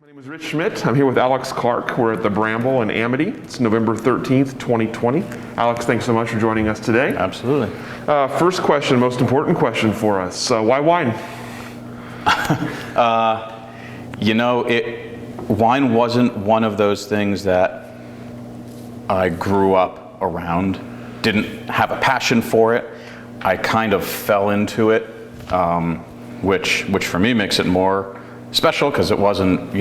My name is Rich Schmidt. I'm here with Alex Clark. We're at the Bramble in Amity. It's November 13th, 2020. Alex, thanks so much for joining us today. Absolutely. First question, most important question for us. Why wine? Wine wasn't one of those things that I grew up around. Didn't have a passion for it. I kind of fell into it, which for me makes it more special because it wasn't,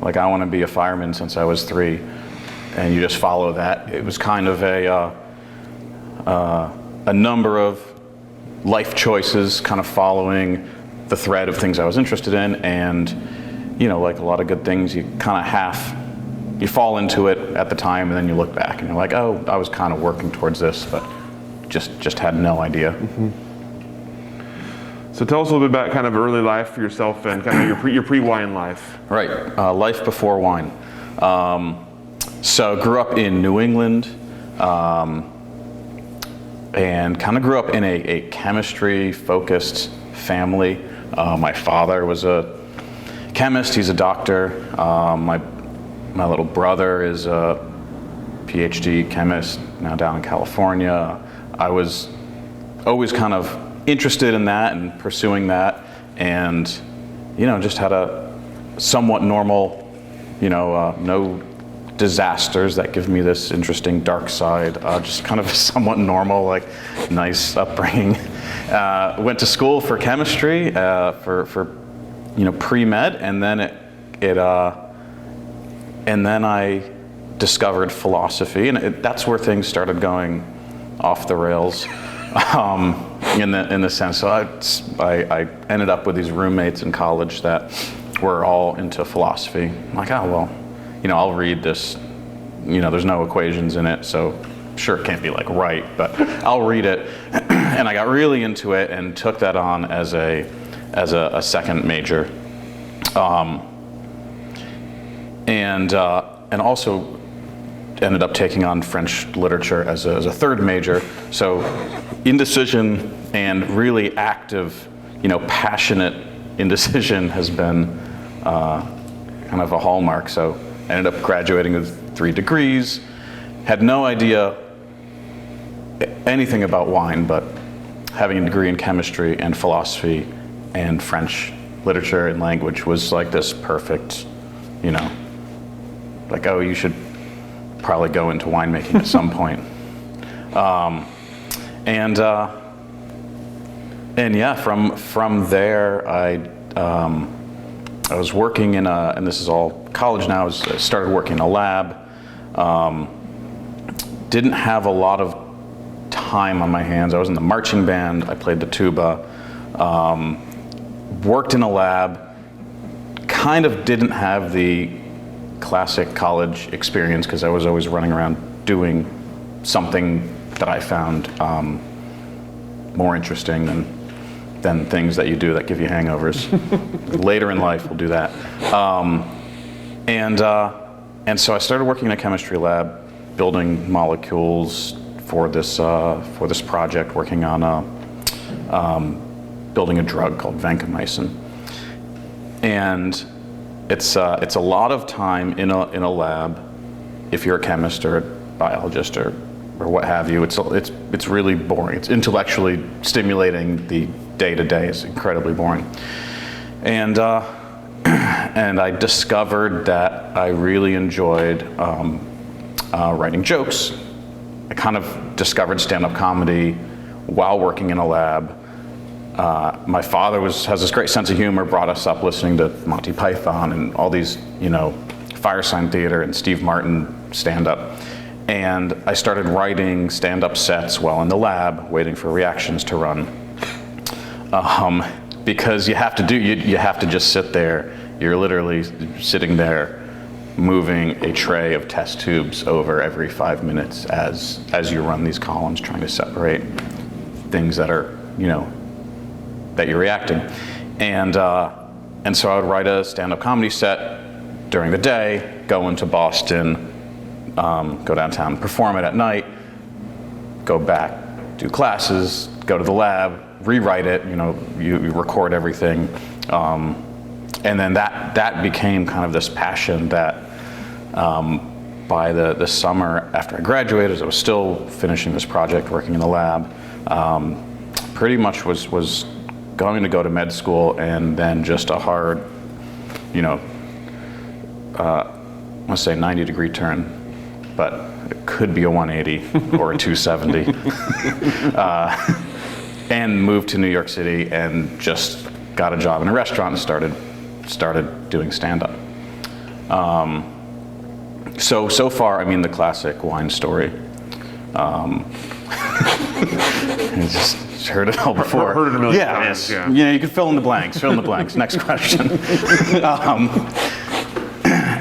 like I want to be a fireman since I was 3, and you just follow that. It was kind of a number of life choices, kind of following the thread of things I was interested in, and like a lot of good things, you kind of you fall into it at the time, and then you look back and you're like, oh, I was kind of working towards this, but just had no idea. Mm-hmm. So tell us a little bit about kind of early life for yourself and kind of your pre-wine life. Right, life before wine. So grew up in New England, and kind of grew up in a chemistry-focused family. My father was a chemist, he's a doctor. My little brother is a PhD chemist, now down in California. I was always kind of interested in that and pursuing that, and just had a somewhat normal, no disasters that give me this interesting dark side, just kind of a somewhat normal, like nice upbringing. Went to school for chemistry, for pre-med, and then and then I discovered philosophy, and that's where things started going off the rails. In the sense, so I ended up with these roommates in college that were all into philosophy. I'm like, oh well, I'll read this. There's no equations in it, so sure it can't be like right, but I'll read it. And I got really into it and took that on as a second major, and also ended up taking on French literature as a third major. So indecision and really active, passionate indecision has been kind of a hallmark. So I ended up graduating with 3 degrees, had no idea anything about wine, but having a degree in chemistry and philosophy and French literature and language was like this perfect, like, oh, you should probably go into winemaking at some point. And yeah, from there, I was working and this is all college now. I started working in a lab. Didn't have a lot of time on my hands. I was in the marching band. I played the tuba. Worked in a lab. Kind of didn't have the classic college experience because I was always running around doing something that I found more interesting than things that you do that give you hangovers. Later in life, we'll do that. And so I started working in a chemistry lab, building molecules for this project, working on building a drug called vancomycin. And it's a lot of time in a lab. If you're a chemist or a biologist or what have you, it's really boring. It's intellectually stimulating. The day-to-day is incredibly boring. And I discovered that I really enjoyed writing jokes. I kind of discovered stand-up comedy while working in a lab. My father has this great sense of humor, brought us up listening to Monty Python and all these, Firesign Theater and Steve Martin stand-up. And I started writing stand-up sets while in the lab, waiting for reactions to run. Because you have to just sit there. You're literally sitting there, moving a tray of test tubes over every 5 minutes as you run these columns, trying to separate things that are, that you're reacting. And so I would write a stand-up comedy set during the day, go into Boston, go downtown, perform it at night, go back, do classes, go to the lab, rewrite it, you record everything, And then that became kind of this passion that by the summer after I graduated, as I was still finishing this project, working in the lab, pretty much was going to go to med school, and then just a hard, I want to say 90-degree turn, but it could be a 180 or a 270. And moved to New York City and just got a job in a restaurant and started doing stand-up. So far, I mean, the classic wine story. You just heard it all before. Heard it a million times. Yeah. You can fill in the blanks. Next question.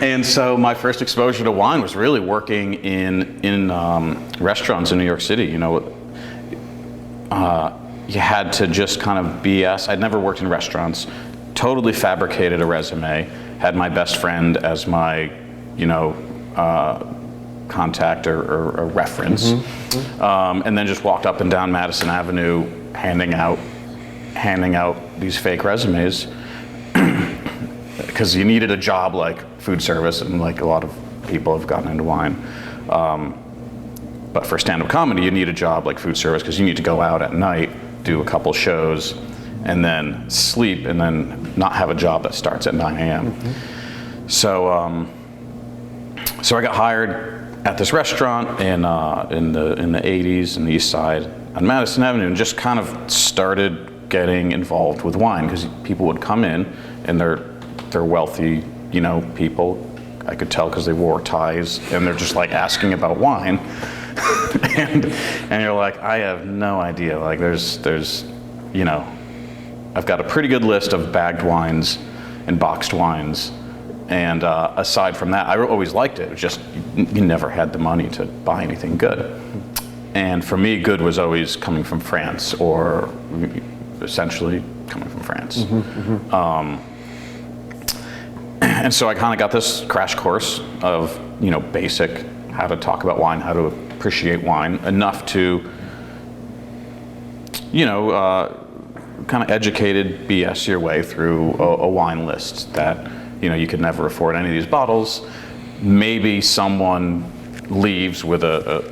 And so my first exposure to wine was really working in restaurants in New York City. You had to just kind of BS. I'd never worked in restaurants. Totally fabricated a resume. Had my best friend as my, contact or a reference, and then just walked up and down Madison Avenue, handing out these fake resumes, because you needed a job like food service, and like a lot of people have gotten into wine. But for stand-up comedy, you need a job like food service because you need to go out at night, do a couple shows, and then sleep, and then not have a job that starts at 9 a.m. So I got hired at this restaurant in the 80s in the East Side on Madison Avenue, and just kind of started getting involved with wine because people would come in, and they're wealthy, people. I could tell because they wore ties, and they're just like asking about wine, and you're like, I have no idea. Like there's I've got a pretty good list of bagged wines and boxed wines. And aside from that, I always liked it. It was just, you never had the money to buy anything good. And for me, good was always coming from France, or essentially coming from France. And so I kind of got this crash course of, basic how to talk about wine, how to appreciate wine, enough to, kind of educated BS your way through a wine list that, you could never afford any of these bottles. Maybe someone leaves with a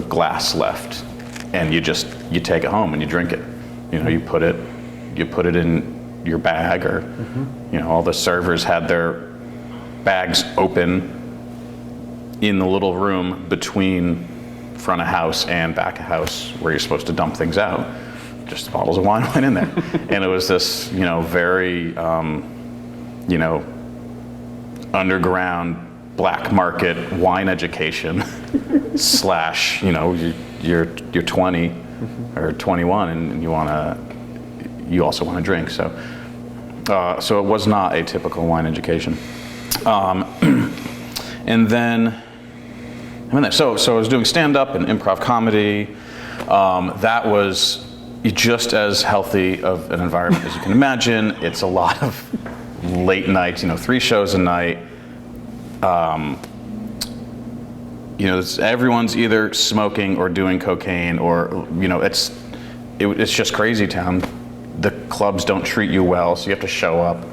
glass left, and you take it home and you drink it. You put it in your bag, or all the servers had their bags open in the little room between front of house and back of house where you're supposed to dump things out. Just bottles of wine went in there, and it was this very underground black market wine education slash, you're 20 or 21 and you also want to drink. So it was not a typical wine education. And then, so I was doing stand-up and improv comedy. That was just as healthy of an environment as you can imagine. It's a lot of late nights, 3 shows a night. Everyone's either smoking or doing cocaine, or it's just crazy town. The clubs don't treat you well, so you have to show up.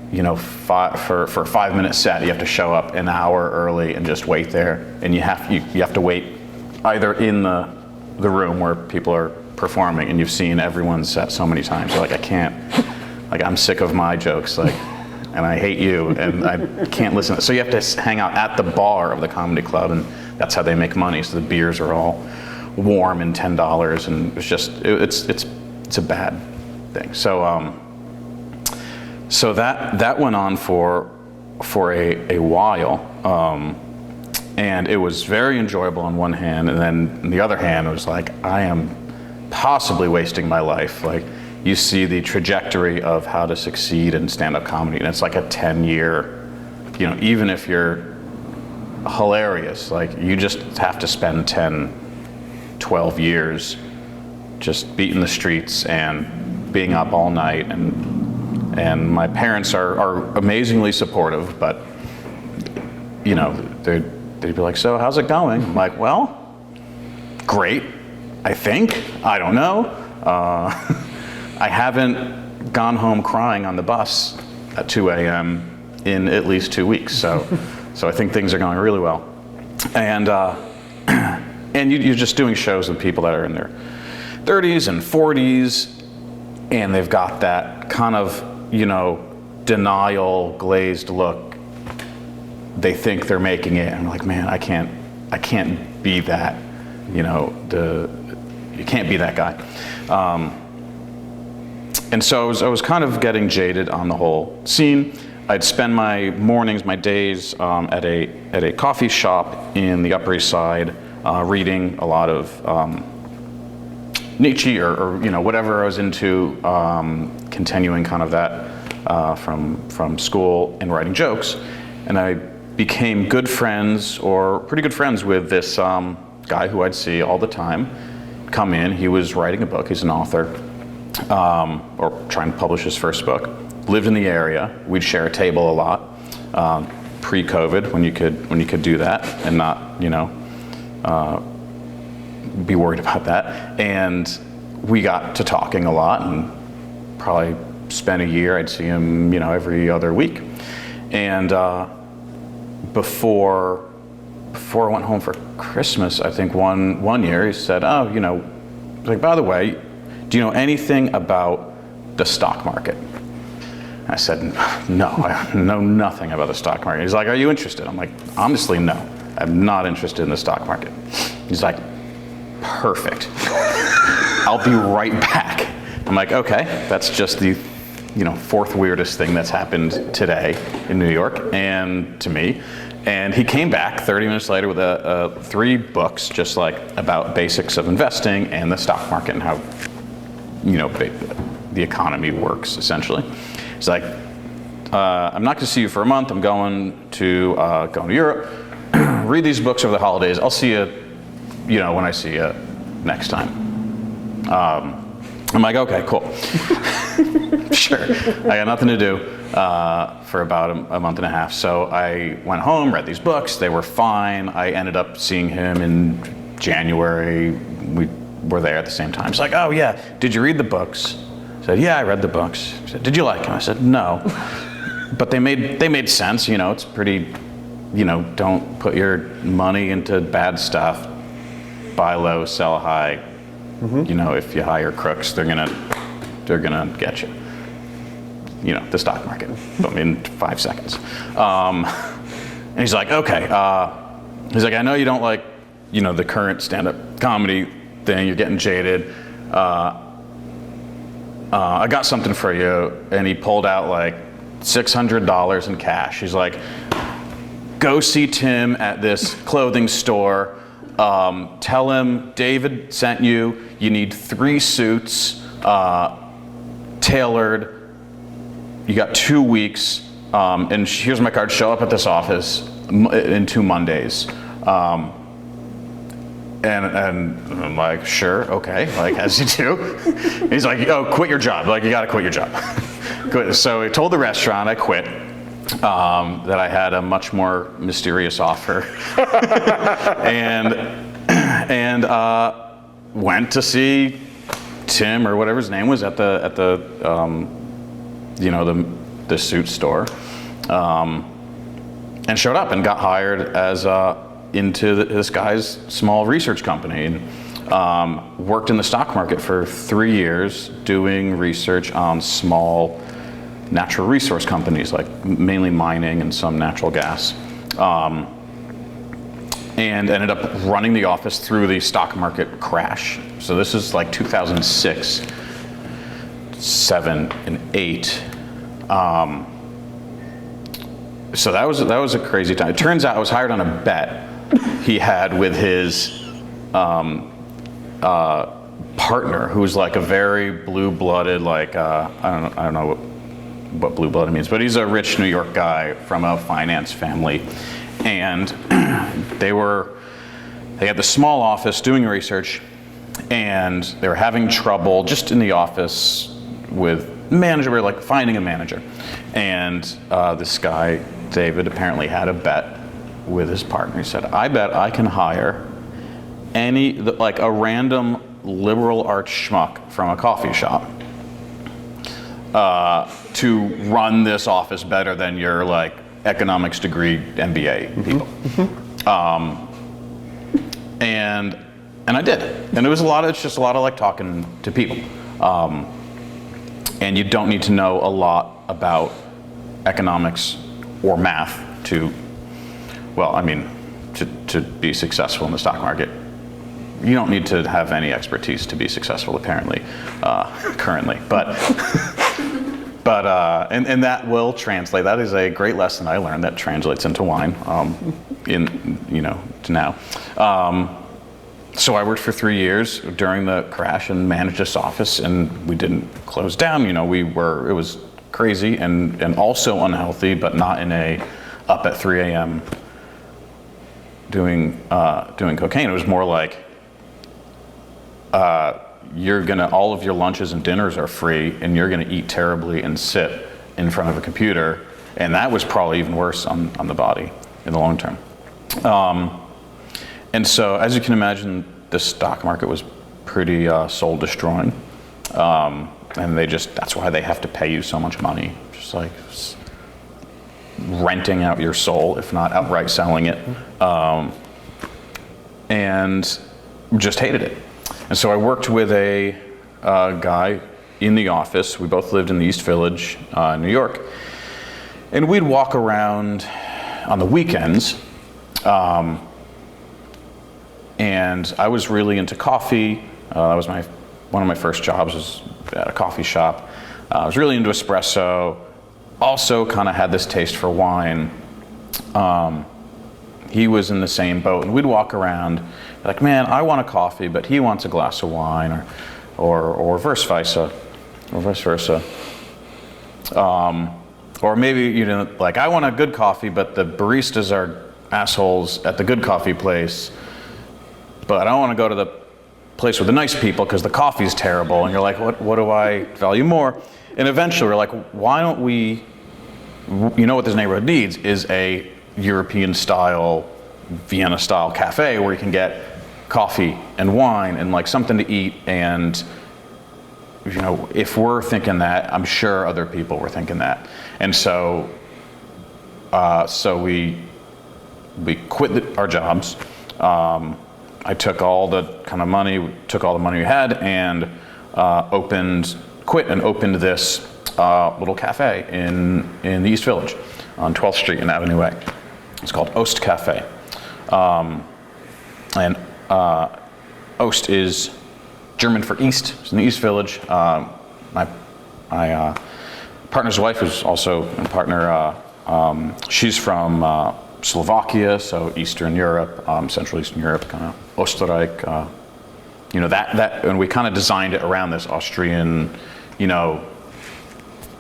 For a 5-minute set, you have to show up an hour early and just wait there, and you have to wait either in the room where people are performing, and you've seen everyone's set so many times. You're like, I can't. Like, I'm sick of my jokes, and I hate you, and I can't listen. So you have to hang out at the bar of the comedy club, and that's how they make money. So the beers are all warm and $10, and it's a bad thing. So that went on for a while, and it was very enjoyable on one hand, and then on the other hand, it was like, I am possibly wasting my life. Like, you see the trajectory of how to succeed in stand-up comedy, and it's like a 10-year, even if you're hilarious, like, you just have to spend 10, 12 years just beating the streets and being up all night. And my parents are amazingly supportive, but, they'd be like, so how's it going? I'm like, well, great, I think. I don't know. I haven't gone home crying on the bus at 2 a.m. in at least 2 weeks. So I think things are going really well. And and you're just doing shows with people that are in their 30s and 40s, and they've got that kind of, denial, glazed look. They think they're making it, and I'm like, man, I can't be that, you can't be that guy. And so I was kind of getting jaded on the whole scene. I'd spend my mornings, my days at a coffee shop in the Upper East Side, reading a lot of Nietzsche or whatever I was into, continuing kind of that from school, and writing jokes. And I became good friends, or pretty good friends, with this guy who I'd see all the time come in. He was writing a book. He's an author, or trying to publish his first book. Lived in the area. We'd share a table a lot, pre-COVID, when you could do that and not be worried about that. And we got to talking a lot, and probably spent a year. I'd see him every other week. And before I went home for Christmas, I think one year, he said, like, by the way, do you know anything about the stock market? I said, no, I know nothing about the stock market. He's like, are you interested? I'm like, honestly, no, I'm not interested in the stock market. He's like, perfect. I'll be right back. I'm like, okay, that's just the fourth weirdest thing that's happened today in New York and to me. And he came back 30 minutes later with 3 books, just like about basics of investing and the stock market and how the economy works, essentially. He's like, I'm not going to see you for a month. I'm going to Europe. Read these books over the holidays. I'll see you, when I see you next time. I'm like, okay, cool. Sure. I got nothing to do for about a month and a half. So I went home, read these books. They were fine. I ended up seeing him in January. We were there at the same time. He's like, oh yeah, did you read the books? I said, yeah, I read the books. He said, did you like them? I said, no. But they made sense. It's pretty, don't put your money into bad stuff. Buy low, sell high. Mm-hmm. If you hire crooks, they're gonna get you. The stock market, in 5 seconds. And he's like, okay. He's like, I know you don't like, the current stand-up comedy thing. You're getting jaded. I got something for you. And he pulled out like $600 in cash. He's like, go see Tim at this clothing store. Tell him David sent you. You need 3 suits, tailored. You got 2 weeks, and here's my card. Show up at this office in 2 Mondays. And I'm like, sure, okay, like as you do. He's like, oh, quit your job. Like, you got to quit your job. So I told the restaurant I quit. That I had a much more mysterious offer, and went to see Tim, or whatever his name was, at the suit store, and showed up and got hired as into this guy's small research company, and worked in the stock market for 3 years doing research on small natural resource companies, like mainly mining and some natural gas, and ended up running the office through the stock market crash. So this is like 2006, 7, and 8. So that was a crazy time. It turns out I was hired on a bet he had with his partner, who's like a very blue-blooded, like I don't know what blue-blooded means, but he's a rich New York guy from a finance family, and they had the small office doing research, and they were having trouble just in the office with manager, like finding a manager, and this guy David apparently had a bet with his partner. He said, I bet I can hire like a random liberal arts schmuck from a coffee shop to run this office better than your like economics degree MBA people. And I did, and it's just a lot of like talking to people. And you don't need to know a lot about economics or math to be successful in the stock market. You don't need to have any expertise to be successful, apparently, currently. But and that will translate. That is a great lesson I learned that translates into wine, to now. So I worked for 3 years during the crash and managed this office, and we didn't close down. It was crazy and also unhealthy, but not in a up at 3 a.m. doing cocaine. It was more like all of your lunches and dinners are free, and you're gonna eat terribly and sit in front of a computer, and that was probably even worse on the body in the long term. And so, as you can imagine, the stock market was pretty soul destroying, and that's why they have to pay you so much money, just like renting out your soul, if not outright selling it, and just hated it. And so I worked with a guy in the office. We both lived in the East Village, New York, and we'd walk around on the weekends. And I was really into coffee. That was one of my first jobs was at a coffee shop. I was really into espresso. Also kind of had this taste for wine. He was in the same boat, and we'd walk around like, man, I want a coffee, but he wants a glass of wine, or vice versa. Or maybe, like, I want a good coffee, but the baristas are assholes at the good coffee place, but I don't want to go to the place with the nice people because the coffee's terrible. And you're like, what do I value more? And eventually we're like, why don't we, what this neighborhood needs is a European style, Vienna style cafe where you can get coffee and wine and like something to eat. And if we're thinking that, I'm sure other people were thinking that. And so we quit our jobs. I took all the kind of money, we had, and quit and opened this little cafe in the East Village on 12th Street and Avenue A. It's called Ost Cafe. And Ost is German for East. It's in the East Village. My partner's wife is also a partner. She's from Slovakia, so Eastern Europe, Central Eastern Europe, kind of Österreich. That, and we kind of designed it around this Austrian,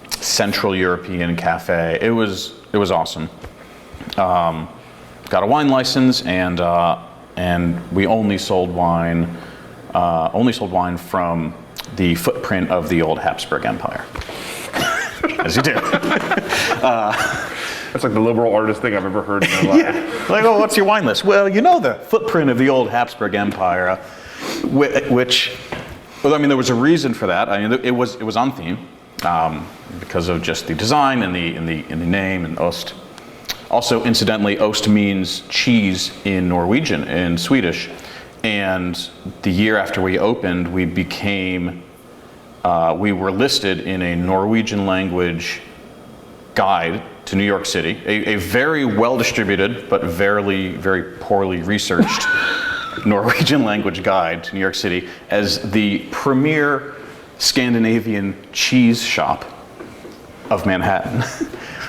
Central European cafe. It was awesome. Got a wine license, and we only sold wine from the footprint of the old Habsburg Empire, as you do. That's like the liberal artist thing I've ever heard in my life. Yeah. Like, oh, what's your wine list? Well, the footprint of the old Habsburg Empire, which, there was a reason for that. It was on theme because of just the design and the name and Ost. Also, incidentally, Ost means cheese in Norwegian and Swedish. And the year after we opened, we were listed in a Norwegian language guide to New York City, a very well-distributed but very, very poorly researched Norwegian language guide to New York City as the premier Scandinavian cheese shop of Manhattan.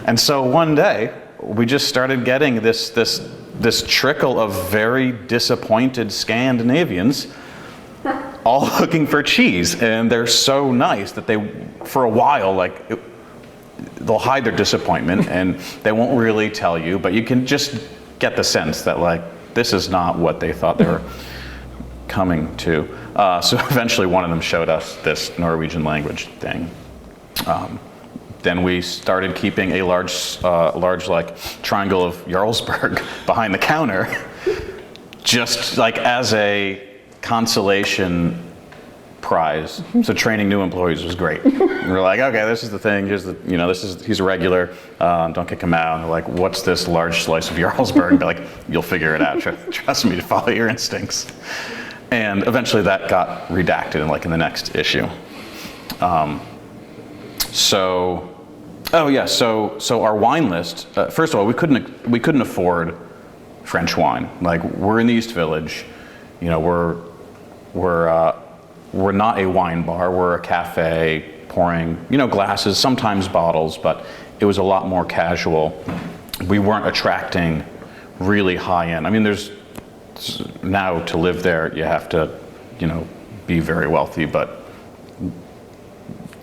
And so one day, we just started getting this trickle of very disappointed Scandinavians all looking for cheese. And they're so nice that they, for a while, they'll hide their disappointment and they won't really tell you, but you can just get the sense that this is not what they thought they were coming to. So eventually one of them showed us this Norwegian language thing. Then we started keeping a large triangle of Jarlsberg behind the counter, just as a consolation prize. So training new employees was great. We're like, okay, this is the thing. Here's the, he's a regular. Don't kick him out. And they're like, what's this large slice of Jarlsberg? And be like, you'll figure it out. Trust me to follow your instincts. And eventually that got redacted in the next issue. So our wine list. First of all, we couldn't afford French wine. Like, we're in the East Village. We're not a wine bar. We're a cafe pouring, glasses, sometimes bottles, but it was a lot more casual. We weren't attracting really high end. I mean, now to live there, you have to, be very wealthy, but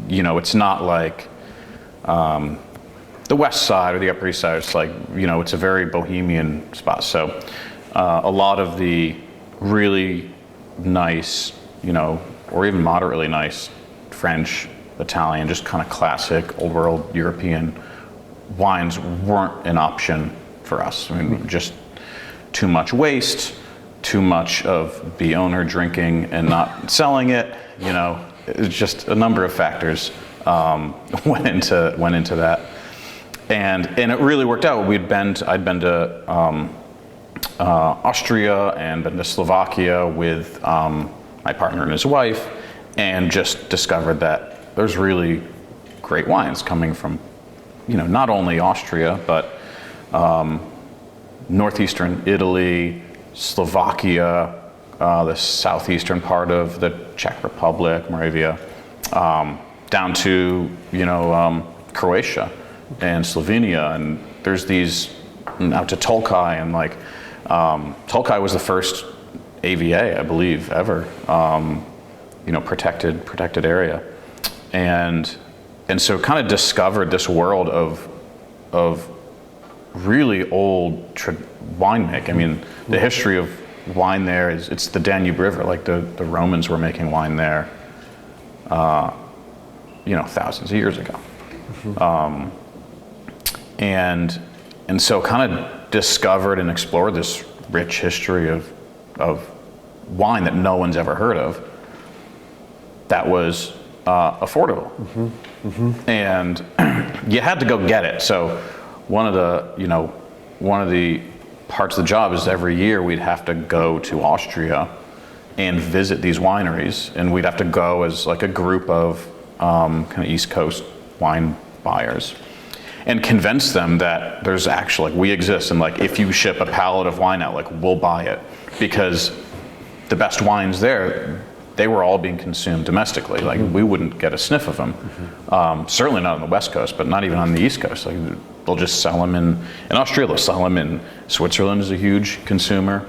it's not like the West Side or the Upper East Side. It's like, it's a very bohemian spot. So a lot of the really nice, or even moderately nice French, Italian, just kind of classic old world European wines weren't an option for us. I mean, just too much waste, too much of the owner drinking and not selling it. It's just a number of factors went into that, and it really worked out. I'd been to Austria and been to Slovakia with my partner and his wife, and just discovered that there's really great wines coming from, not only Austria, but northeastern Italy, Slovakia, the southeastern part of the Czech Republic, Moravia, down to, Croatia and Slovenia. And there's these out to Tolkai, and Tolkai was the first AVA, I believe, ever, protected area. And so kind of discovered this world of really old winemaking. I mean, the history of wine there it's the Danube River. Like the Romans were making wine there, thousands of years ago. And so kind of discovered and explored this rich history of wine that no one's ever heard of, that was affordable. And you had to go get it. So one of the parts of the job is every year we'd have to go to Austria and visit these wineries, and we'd have to go as like a group of kind of East Coast wine buyers and convince them that there's actually, we exist, and if you ship a pallet of wine out, we'll buy it, because the best wines there, they were all being consumed domestically. We wouldn't get a sniff of them. Certainly not on the West Coast, but not even on the East Coast. They'll just sell them in Austria, they'll sell them in Switzerland is a huge consumer.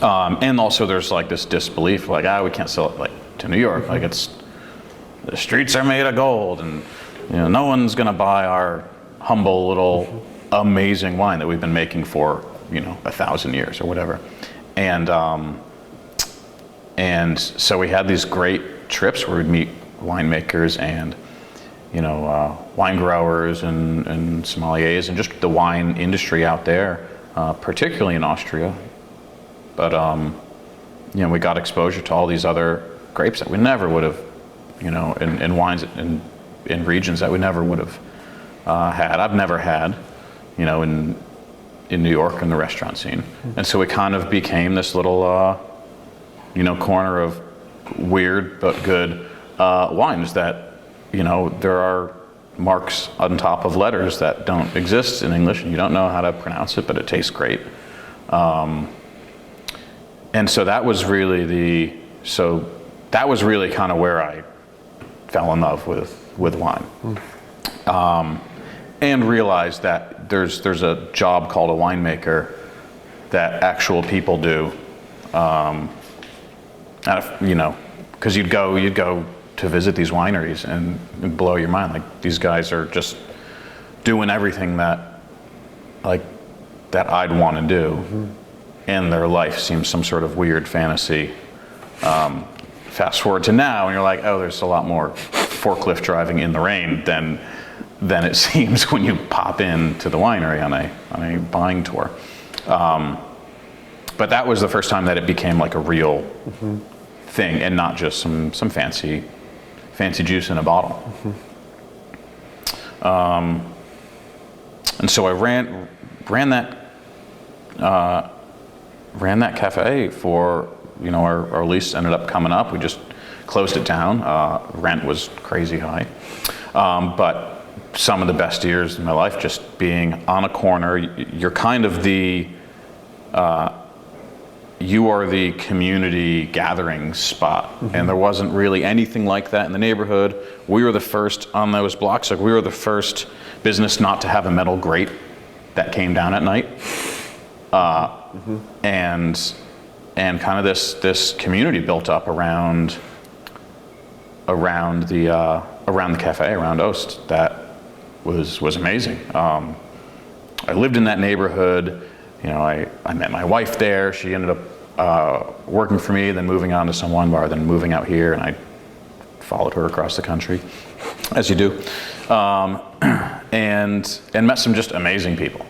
And also there's this disbelief, we can't sell it to New York. The streets are made of gold, and no one's gonna buy our humble little amazing wine that we've been making for 1,000 years or whatever. And so we had these great trips where we'd meet winemakers and wine growers and sommeliers and just the wine industry out there, particularly in Austria. But we got exposure to all these other grapes that we never would have, in wines in regions that we never would have had. I've never had, in New York in the restaurant scene. And so we kind of became this little, corner of weird but good wines that, there are marks on top of letters that don't exist in English, and you don't know how to pronounce it, but it tastes great. And so that was really kind of where I fell in love with wine. And realized that there's a job called a winemaker that actual people do. Because you'd go to visit these wineries and it'd blow your mind. These guys are just doing everything that I'd want to do, and their life seems some sort of weird fantasy. Fast forward to now, and you're like, oh, there's a lot more forklift driving in the rain than it seems when you pop into the winery on a buying tour. But that was the first time that it became a real thing, and not just some fancy juice in a bottle. And so I ran that cafe for, our lease ended up coming up. We just closed it down. Rent was crazy high. But some of the best years in my life, just being on a corner, you're kind of you are the community gathering spot. And there wasn't really anything like that in the neighborhood. We were the first on those blocks. Like, we were the first business not to have a metal grate that came down at night. And kind of this community built up around the cafe, around Oast, that was amazing. I lived in that neighborhood. I met my wife there. She ended up working for me, then moving on to some wine bar, then moving out here, and I followed her across the country, as you do, and met some just amazing people.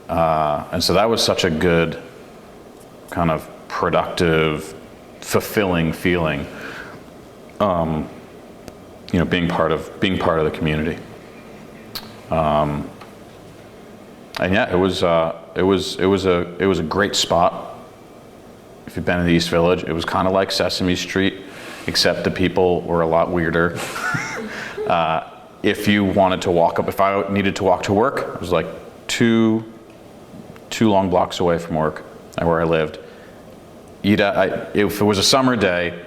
And so that was such a good, kind of productive, fulfilling feeling. Being part of the community. And yeah, it was a great spot. If you've been in the East Village, it was kind of like Sesame Street, except the people were a lot weirder. If you wanted to walk up, if I needed to walk to work, it was like two long blocks away from work, where I lived. If it was a summer day,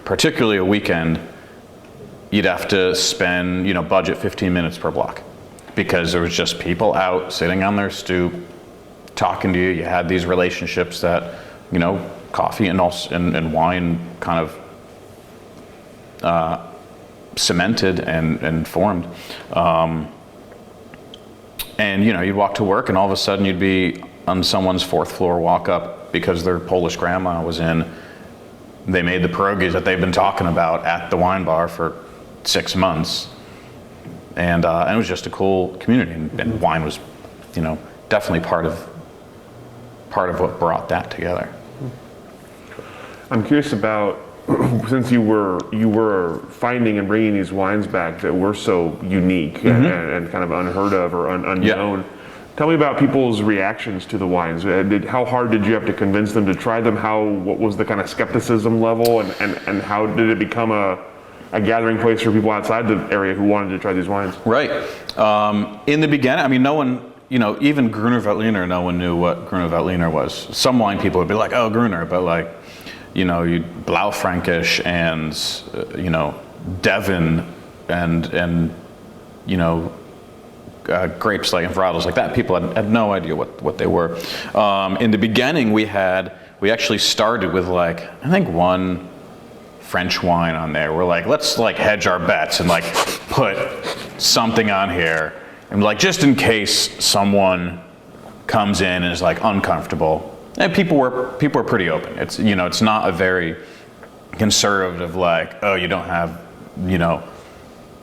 particularly a weekend, you'd have to spend, budget 15 minutes per block, because there was just people out sitting on their stoop talking to you. You had these relationships that, coffee and wine kind of cemented and formed. And you'd walk to work, and all of a sudden you'd be on someone's fourth floor walk up because their Polish grandma was in. They made the pierogies that they've been talking about at the wine bar for 6 months, and it was just a cool community, and wine was, definitely part of what brought that together. I'm curious about, since you were finding and bringing these wines back that were so unique and kind of unheard of or unknown. Yeah. Tell me about people's reactions to the wines. How hard did you have to convince them to try them? What was the kind of skepticism level, and how did it become a gathering place for people outside the area who wanted to try these wines? Right. In the beginning, no one, even Gruner Veltliner, no one knew what Gruner Veltliner was. Some wine people would be like, oh, Gruner, but Blaufränkisch and, Devon and grapes like and varietals like that. People had no idea what they were. In the beginning, we actually started with I think one French wine on there. We're like, let's hedge our bets and put something on here, and just in case someone comes in and is uncomfortable. And people were pretty open. It's it's not a very conservative oh, you don't have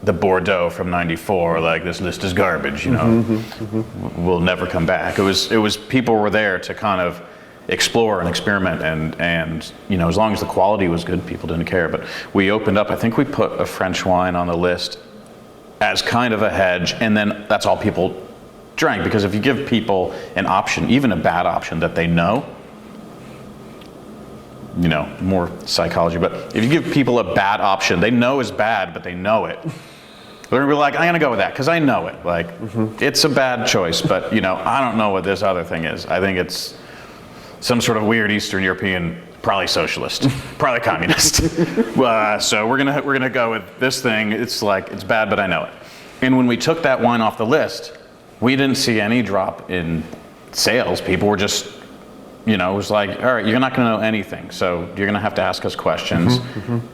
the Bordeaux from '94, this list is garbage, we'll never come back. It was people were there to kind of explore and experiment, and as long as the quality was good, people didn't care. But we opened up, I think we put a French wine on the list as kind of a hedge, and then that's all people drank, because if you give people an option, even a bad option that they know, more psychology, but if you give people a bad option they know is bad, but they know it, they're gonna be like, I'm gonna go with that because I know it. It's a bad choice, but I don't know what this other thing is. I think it's some sort of weird Eastern European, probably socialist, probably communist. So we're gonna go with this thing. It's bad, but I know it. And when we took that wine off the list, we didn't see any drop in sales. People were just, it was all right, you're not gonna know anything, so you're gonna have to ask us questions.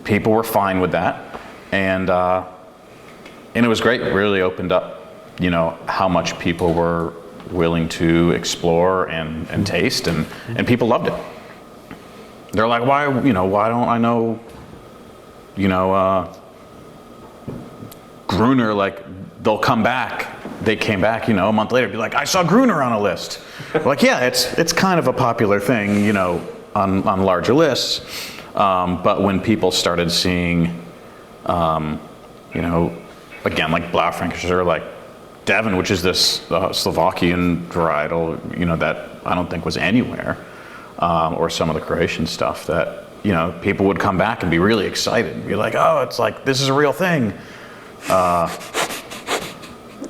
People were fine with that, and it was great. It really opened up, how much people were willing to explore and taste, and people loved it. They're like, why don't I know, Gruner, they'll come back. They came back, a month later, be like, I saw Gruner on a list. Yeah, it's kind of a popular thing, on larger lists. But when people started seeing, again, like Blaufränkisch or like Devon, which is this Slovakian varietal, that I don't think was anywhere, or some of the Croatian stuff that, people would come back and be really excited and be like, oh, it's like, this is a real thing.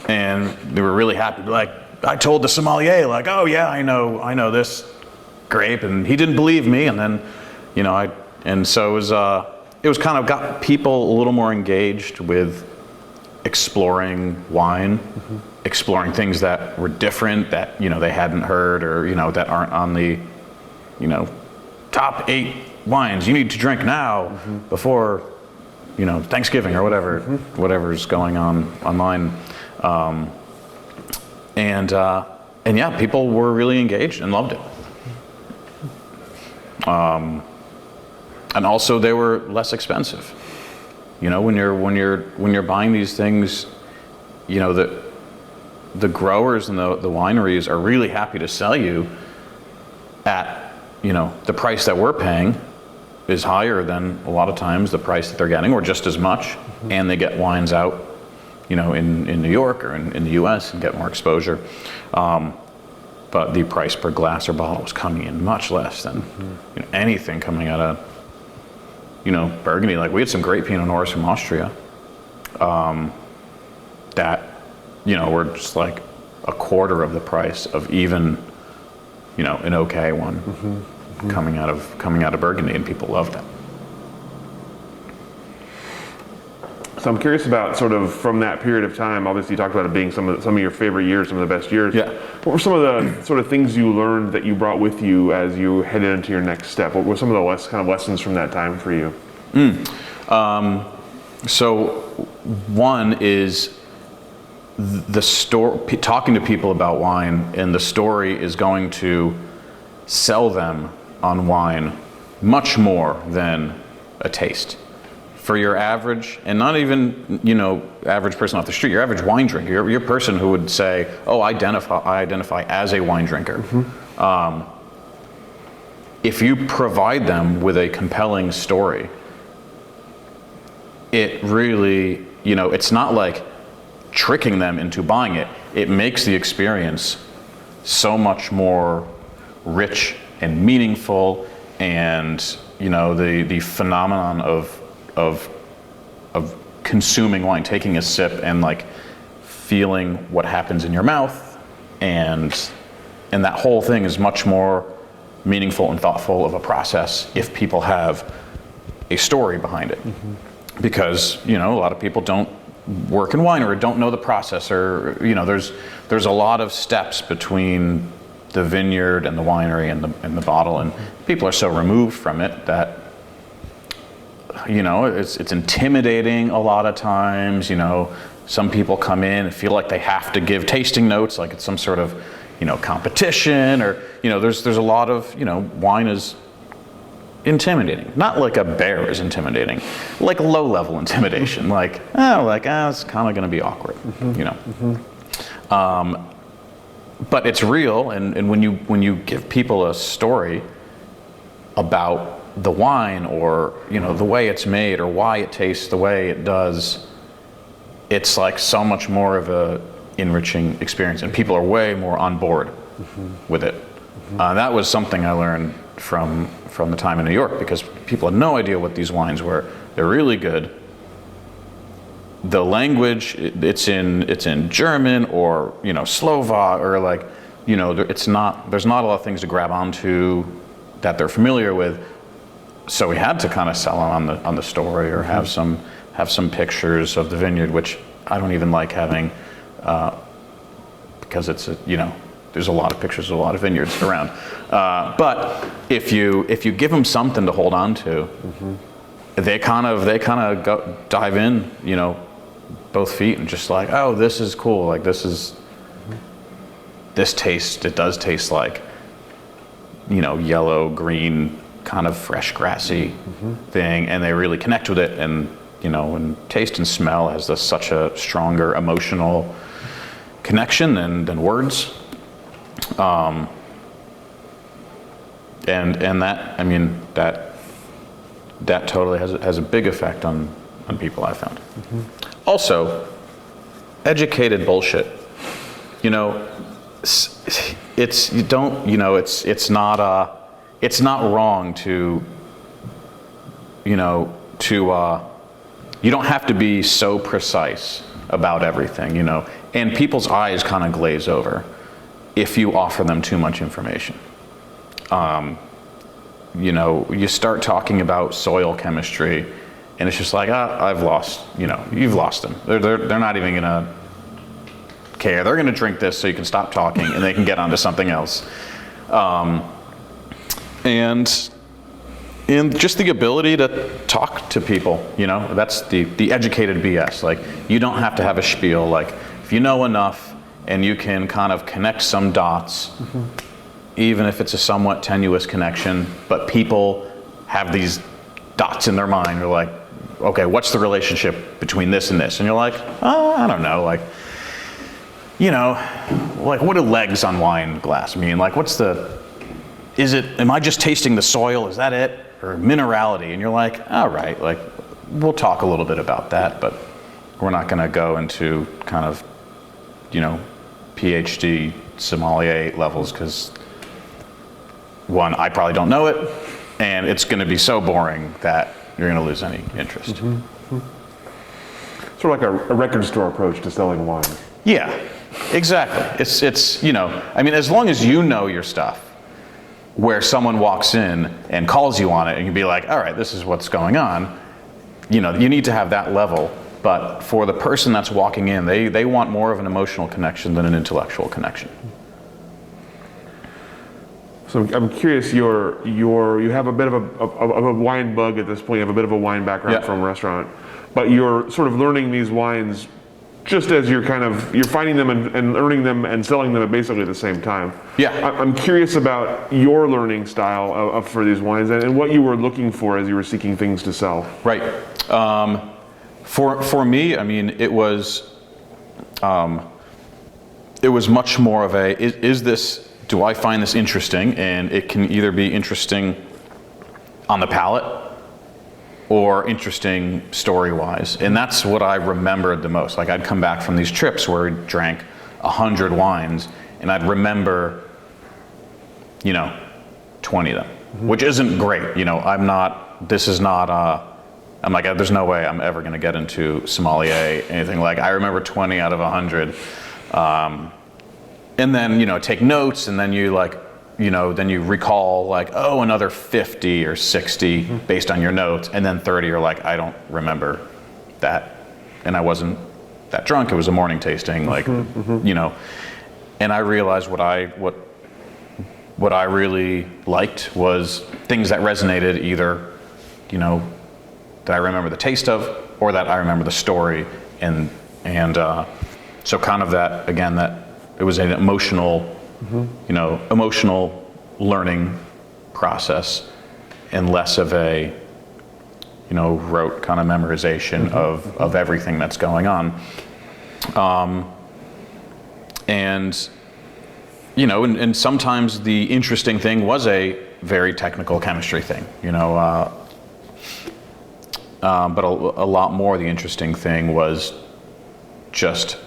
And they were really happy. Like, I told the sommelier, like, oh yeah, I know this grape, and he didn't believe me. And then, so it was kind of got people a little more engaged with exploring wine, exploring things that were different, that, they hadn't heard, or, that aren't on the, top 8 wines you need to drink now before, Thanksgiving or whatever's going on online. And yeah, people were really engaged and loved it. And also they were less expensive. When you're buying these things, the growers and the wineries are really happy to sell you at, the price that we're paying is higher than a lot of times the price that they're getting, or just as much, and they get wines out, in New York or in the US and get more exposure. But the price per glass or bottle was coming in much less than anything coming out of, Burgundy. Like, we had some great Pinot Noirs from Austria that, were just like a quarter of the price of even, an okay one coming out of Burgundy, and people loved it. So I'm curious about sort of from that period of time. Obviously, you talked about it being some of your favorite years, some of the best years. Yeah. What were some of the sort of things you learned that you brought with you as you headed into your next step? What were some of the lessons from that time for you? So one is talking to people about wine, and the story is going to sell them on wine much more than a taste. For your average, and not even, average person off the street, your average wine drinker, your person who would say, oh, I identify as a wine drinker. If you provide them with a compelling story, it really, it's not like tricking them into buying it. It makes the experience so much more rich and meaningful, and, the phenomenon of consuming wine, taking a sip and like feeling what happens in your mouth, and that whole thing is much more meaningful and thoughtful of a process if people have a story behind it. Because, a lot of people don't work in wine or don't know the process, or, there's a lot of steps between the vineyard and the winery and the bottle, and people are so removed from it that, it's intimidating a lot of times. Some people come in and feel like they have to give tasting notes, like it's some sort of, competition, or, there's a lot of, wine is intimidating. Not like a bear is intimidating, like low-level intimidation, like it's kind of going to be awkward, But it's real, and when you give people a story about the wine, or the way it's made, or why it tastes the way it does, it's like so much more of a enriching experience, and people are way more on board with it. That was something I learned from the time in New York, because people had no idea what these wines were. They're really good. The language, it's in German or Slovak, or like there's not a lot of things to grab onto that they're familiar with. So we had to kind of sell on the story, or have some pictures of the vineyard, which I don't even like having, because it's there's a lot of pictures of a lot of vineyards around. But if you give them something to hold on to, they kind of dive in, both feet, and just like, oh, this is cool. Like this taste. It does taste like, yellow, green, kind of fresh, grassy thing, and they really connect with it. And and taste and smell has such a stronger emotional connection than words. And that, that that totally has a big effect on people, I found. Also, educated bullshit. You know, it's not wrong to, you know, you don't have to be so precise about everything, you know, and people's eyes kind of glaze over if you offer them too much information. You know, you start talking about soil chemistry, and it's just like, I've lost, you know, you've lost them. They're not even gonna care. They're gonna drink this so you can stop talking and they can get onto something else. And just the ability to talk to people, you know, that's the educated BS. Like, you don't have to have a spiel. Like, if you know enough and you can kind of connect some dots, even if it's a somewhat tenuous connection, but people have these dots in their mind. They're like, okay, what's the relationship between this and this? And you're like, I don't know, like, you know, like, what do legs on wine glass mean? Like, am I just tasting the soil? Is that it? Or minerality? And you're like, all right, like, we'll talk a little bit about that, but we're not gonna go into kind of, you know, PhD sommelier levels, because one, I probably don't know it, and it's gonna be so boring that you're gonna lose any interest. Sort of like a record store approach to selling wine. Yeah, exactly. It's you know, I mean, as long as you know your stuff, where someone walks in and calls you on it, and you can be like, all right, this is what's going on, you know, you need to have that level. But for the person that's walking in, they want more of an emotional connection than an intellectual connection. So I'm curious, you have a bit of a wine bug at this point. You have a bit of a wine background from a restaurant, but you're sort of learning these wines just as you're finding them and learning them and selling them at basically the same time. Yeah. I'm curious about your learning style for these wines and what you were looking for as you were seeking things to sell. Right. For me, I mean, it was much more of do I find this interesting? And it can either be interesting on the palate or interesting story-wise. And that's what I remembered the most. Like, I'd come back from these trips where we drank 100 wines, and I'd remember, you know, 20 of them, which isn't great. You know, I'm like, there's no way I'm ever gonna get into sommelier, anything. Like, I remember 20 out of 100. And then, you know, take notes, and then you then you recall, like, oh, another 50 or 60 based on your notes, and then 30 are like, I don't remember that, and I wasn't that drunk. It was a morning tasting, like, you know. And I realized what I really liked was things that resonated, either, you know, that I remember the taste of, or that I remember the story, and so kind of that, again, that it was an emotional learning process, and less of a, you know, rote kind of memorization of everything that's going on. And, you know, and sometimes the interesting thing was a very technical chemistry thing, you know, but a lot more the interesting thing was just,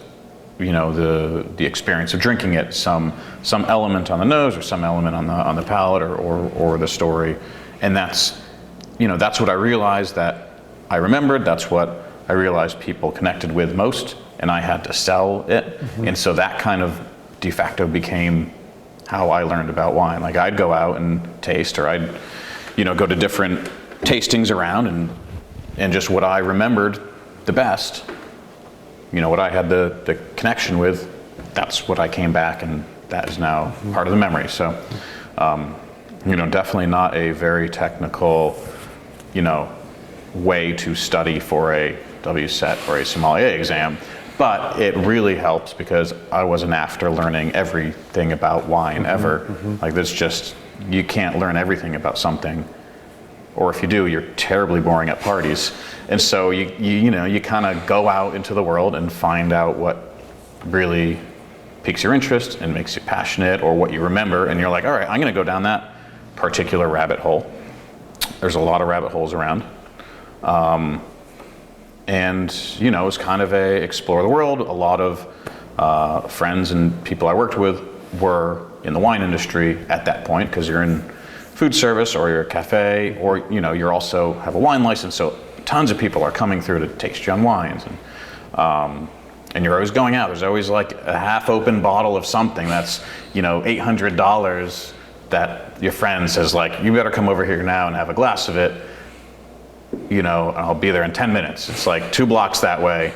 you know, the experience of drinking it, some element on the nose or some element on the palate or the story. And that's, you know, that's what I realized that I remembered. That's what I realized people connected with most, and I had to sell it. And so that kind of de facto became how I learned about wine. Like, I'd go out and taste, or I'd, you know, go to different tastings around, and just what I remembered the best, you know, what I had the connection with, that's what I came back, and that is now part of the memory. So, you know, definitely not a very technical, you know, way to study for a WSET or a sommelier exam, but it really helps because I wasn't after learning everything about wine ever. Like, there's just, you can't learn everything about something, or if you do, you're terribly boring at parties. And so you know, you kind of go out into the world and find out what really piques your interest and makes you passionate, or what you remember, and you're like, all right, I'm gonna go down that particular rabbit hole. there's a lot of rabbit holes around. And, you know, it was kind of a explore the world. A lot of friends and people I worked with were in the wine industry at that point, because you're in food service or you're a cafe, or, you know, you're also have a wine license. So tons of people are coming through to taste you on wines. And you're always going out. There's always like a half open bottle of something that's, you know, $800 that your friend says, like, you better come over here now and have a glass of it, you know, and I'll be there in 10 minutes. It's like 2 blocks that way.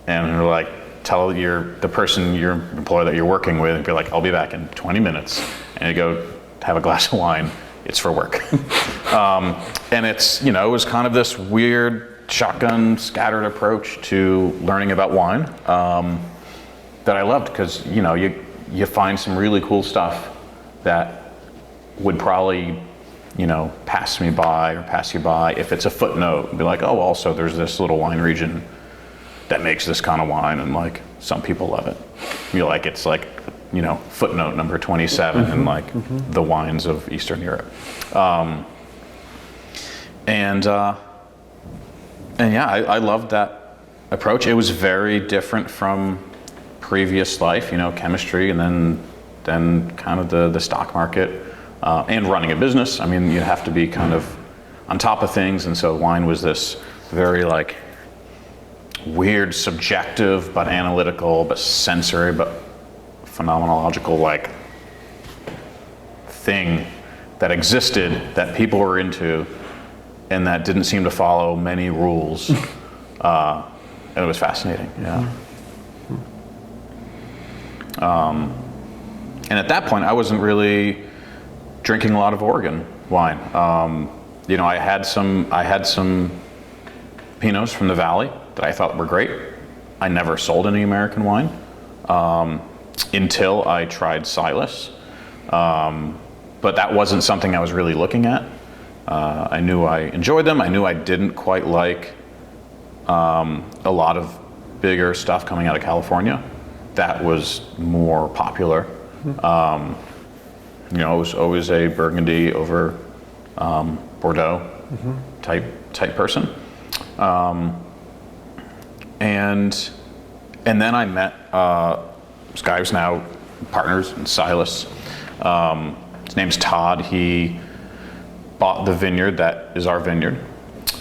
And you're like, tell the person, your employer that you're working with, and be like, I'll be back in 20 minutes. And you go have a glass of wine. It's for work. And it's, you know, it was kind of this weird shotgun scattered approach to learning about wine that I loved, because, you know, you find some really cool stuff that would probably, you know, pass you by if it's a footnote and be like, oh, also there's this little wine region that makes this kind of wine, and like some people love it. You're like, it's like, you know, footnote number 27 and like the wines of Eastern Europe. And yeah, I loved that approach. It was very different from previous life, you know, chemistry, and then kind of the stock market and running a business. I mean, you have to be kind of on top of things, and so wine was this very like weird, subjective, but analytical, but sensory, but phenomenological like thing that existed that people were into, and that didn't seem to follow many rules. And it was fascinating, yeah. And at that point, I wasn't really drinking a lot of Oregon wine. You know, I had some Pinots from the Valley that I thought were great. I never sold any American wine until I tried Silas. But that wasn't something I was really looking at. I knew I enjoyed them. I knew I didn't quite like a lot of bigger stuff coming out of California that was more popular. You know, it was always a Burgundy over Bordeaux type person. And then I met this guy who's now partners in Silas. His name's Todd. He bought the vineyard that is our vineyard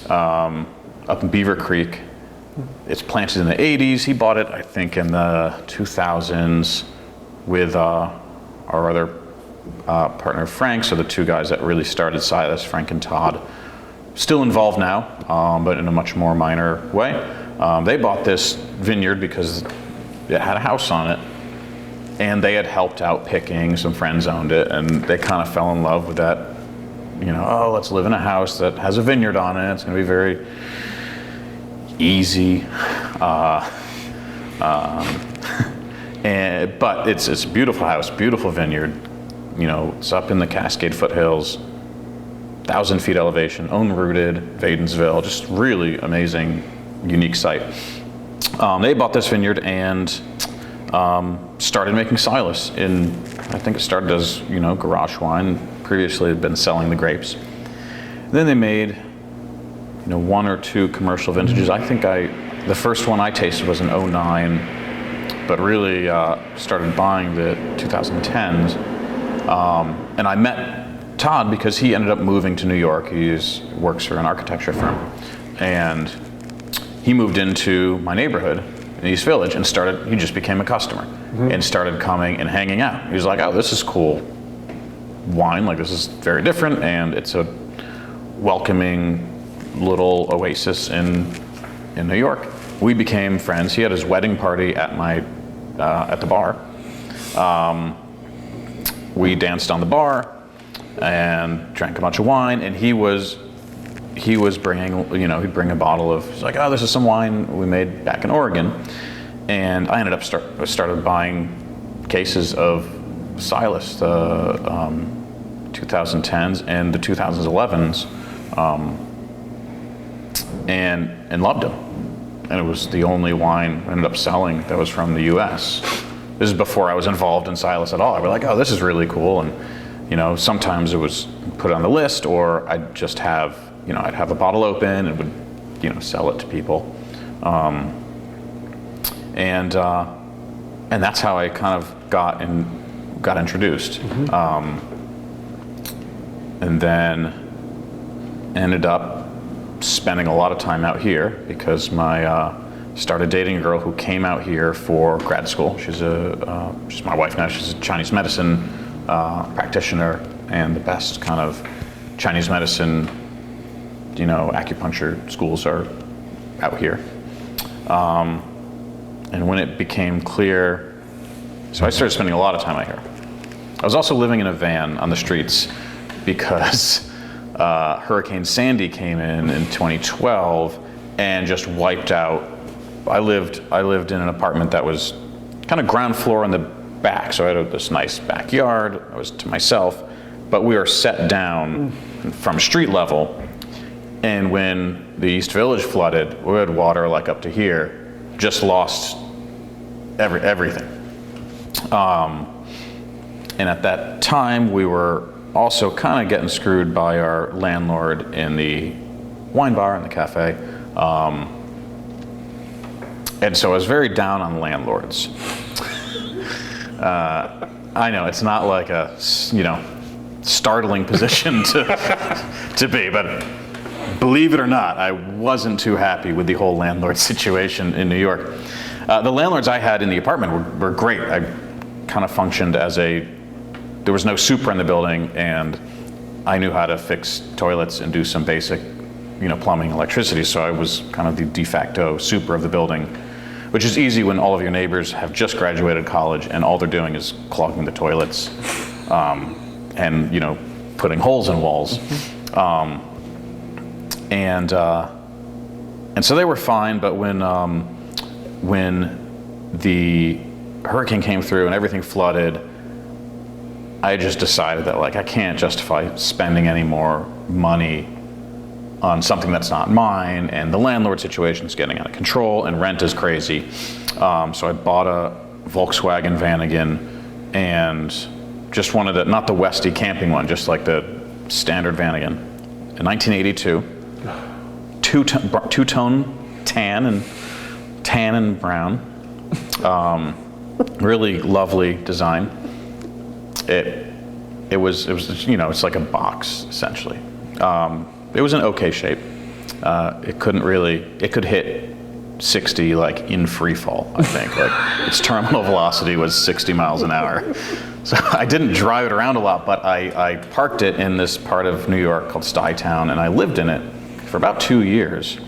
up in Beaver Creek. It's planted in the 80s. He bought it, I think, in the 2000s with our other partner, Frank. So the 2 guys that really started Silas, Frank and Todd, still involved now, but in a much more minor way. They bought this vineyard because it had a house on it, and they had helped out picking. Some friends owned it, and they kind of fell in love with that. You know, oh, let's live in a house that has a vineyard on it. It's going to be very easy. But it's a beautiful house, beautiful vineyard. You know, it's up in the Cascade foothills, 1,000 feet elevation, unrooted, Vadensville, just really amazing, unique site. They bought this vineyard and started making Silas. I think it started as, you know, garage wine. Previously had been selling the grapes. Then they made, you know, 1 or 2 commercial vintages. I think the first one I tasted was in '09, but really started buying the 2010s. And I met Todd because he ended up moving to New York. He works for an architecture firm, and he moved into my neighborhood in East Village and he just became a customer and started coming and hanging out. He was like, oh, this is cool wine, like this is very different, and it's a welcoming little oasis in New York. We became friends. He had his wedding party at the bar. We danced on the bar and drank a bunch of wine, and he was bringing, you know, he'd bring a bottle of, he's like, oh, this is some wine we made back in Oregon. And I ended up started buying cases of Silas, the 2010s and the 2011s, and loved them. And it was the only wine I ended up selling that was from the US. This is before I was involved in Silas at all. I was like, oh, this is really cool. And Sometimes it was put on the list, or I'd just have, I'd have a bottle open and would, sell it to people. And that's how I kind of got introduced. And then ended up spending a lot of time out here because started dating a girl who came out here for grad school. She's my wife now. She's a Chinese medicine practitioner, and the best kind of Chinese medicine, acupuncture schools are out here. And when it became clear, so I started spending a lot of time out here. I was also living in a van on the streets because Hurricane Sandy came in 2012 and just wiped out. I lived in an apartment that was kind of ground floor in the back, so I had this nice backyard. I was to myself, but we were set down from street level. And when the East Village flooded, we had water like up to here, just lost everything. And at that time, we were also kind of getting screwed by our landlord in the wine bar and the cafe. And so I was very down on landlords. I know it's not like a, startling position to be, but believe it or not, I wasn't too happy with the whole landlord situation in New York. The landlords I had in the apartment were great. I kind of functioned as there was no super in the building, and I knew how to fix toilets and do some basic, plumbing, electricity, so I was kind of the de facto super of the building, which is easy when all of your neighbors have just graduated college and all they're doing is clogging the toilets and, putting holes in walls. And so they were fine, but when the hurricane came through and everything flooded, I just decided that I can't justify spending any more money on something that's not mine, and the landlord situation is getting out of control, and rent is crazy. So I bought a Volkswagen Vanagon, and just wanted it, not the Westy camping one, just like the standard Vanagon. In 1982, two-tone tan and brown, really lovely design. It was it's like a box essentially. It was in okay shape. It could hit 60 in free fall, I think. Its terminal velocity was 60 miles an hour. So I didn't drive it around a lot, but I parked it in this part of New York called Stuytown, and I lived in it for about 2 years.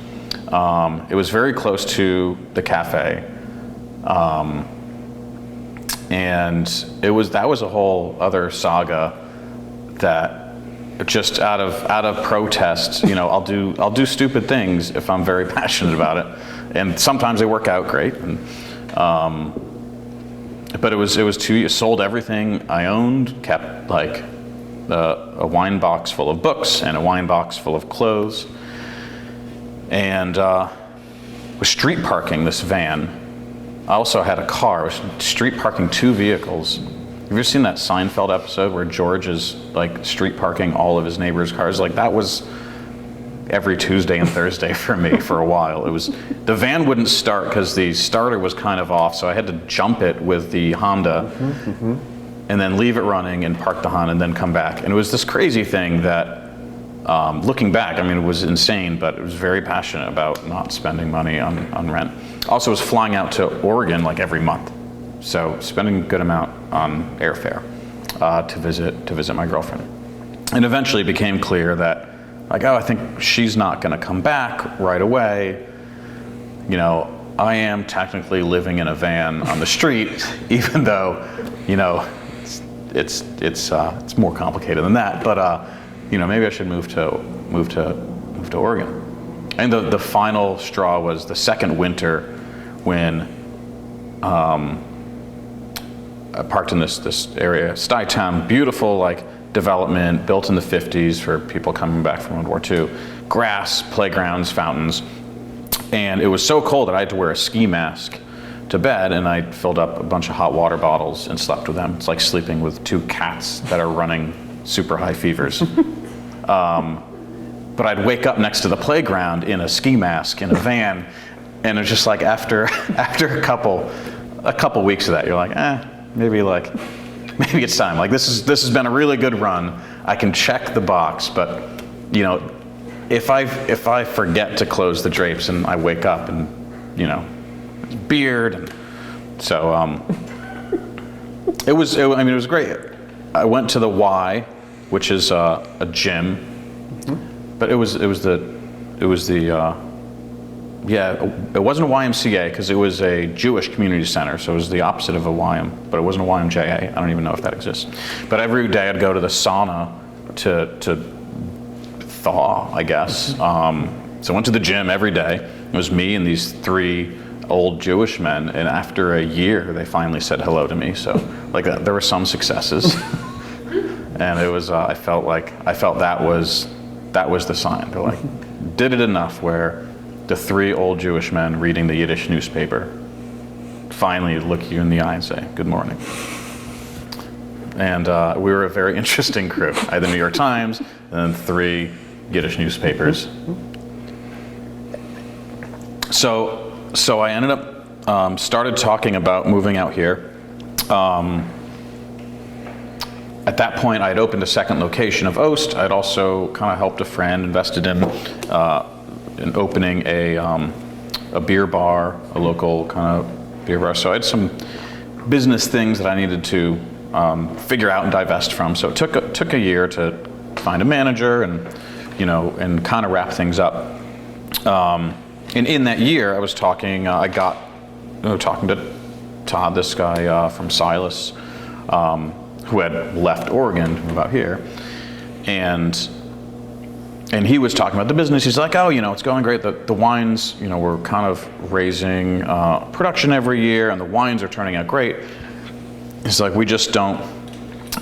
It was very close to the café. And that was a whole other saga that just out of protest, I'll do stupid things if I'm very passionate about it, and sometimes they work out great. And, but it was 2 years. Sold everything I owned, kept a wine box full of books and a wine box full of clothes, and was street parking this van. I also had a car. I was street parking 2 vehicles. Have you ever seen that Seinfeld episode where George is street parking all of his neighbors' cars? That was every Tuesday and Thursday for me for a while. The van wouldn't start because the starter was kind of off, so I had to jump it with the Honda and then leave it running and park the Honda and then come back. And it was this crazy thing that, looking back, it was insane, but I was very passionate about not spending money on rent. Also was flying out to Oregon every month. So spending a good amount on airfare to visit my girlfriend. And eventually it became clear that I think she's not gonna come back right away. I am technically living in a van on the street, even though, it's more complicated than that. But maybe I should move to Oregon. And the final straw was the second winter when I parked in this area, Stuytown, beautiful development built in the 50s for people coming back from World War II. Grass, playgrounds, fountains. And it was so cold that I had to wear a ski mask to bed, and I filled up a bunch of hot water bottles and slept with them. It's like sleeping with 2 cats that are running super high fevers. But I'd wake up next to the playground in a ski mask in a van, and it's just like after a couple weeks of that, you're like, maybe it's time. Like this has been a really good run. I can check the box, but you know, if I forget to close the drapes and I wake up and you know, beard, and so it was great. I went to the Y, which is a gym. But it wasn't a YMCA because it was a Jewish community center, so it was the opposite of a YM, but it wasn't a YMJA. I don't even know if that exists. But every day I'd go to the sauna to thaw, I guess. So I went to the gym every day. It was me and these 3 old Jewish men, and after a year they finally said hello to me. So like there were some successes, and it was I felt that was the sign. They're like, did it enough where the 3 old Jewish men reading the Yiddish newspaper finally look you in the eye and say, good morning. And we were a very interesting crew. I had the New York Times, and then 3 Yiddish newspapers. So I ended up, started talking about moving out here. At that point, I had opened a second location of Oost. I'd also kind of helped a friend, invested in opening a beer bar, a local kind of beer bar. So I had some business things that I needed to figure out and divest from. So it took a year to find a manager and and kind of wrap things up. And in that year, I was talking. Talking to Todd, this guy from Silas. Who had left Oregon to move out here, and he was talking about the business. He's like, oh, it's going great. The wines, we're kind of raising production every year, and the wines are turning out great. He's like, we just don't,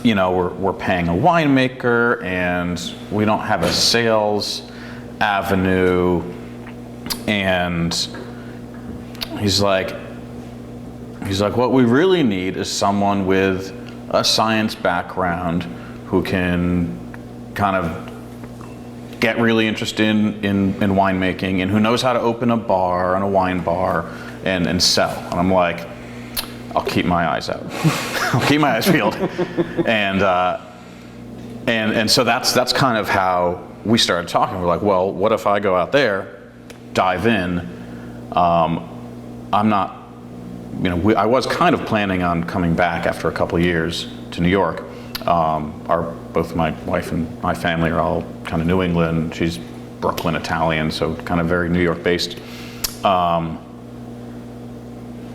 we're paying a winemaker, and we don't have a sales avenue, and he's like, what we really need is someone with a science background who can kind of get really interested in winemaking and who knows how to open a bar and a wine bar and sell. And I'm like, I'll keep my eyes out. I'll keep my eyes peeled. And so that's kind of how we started talking. We're like, well, what if I go out there, dive in? I'm not. I was kind of planning on coming back after a couple of years to New York. Both my wife and my family are all kind of New England. She's Brooklyn Italian, so kind of very New York based.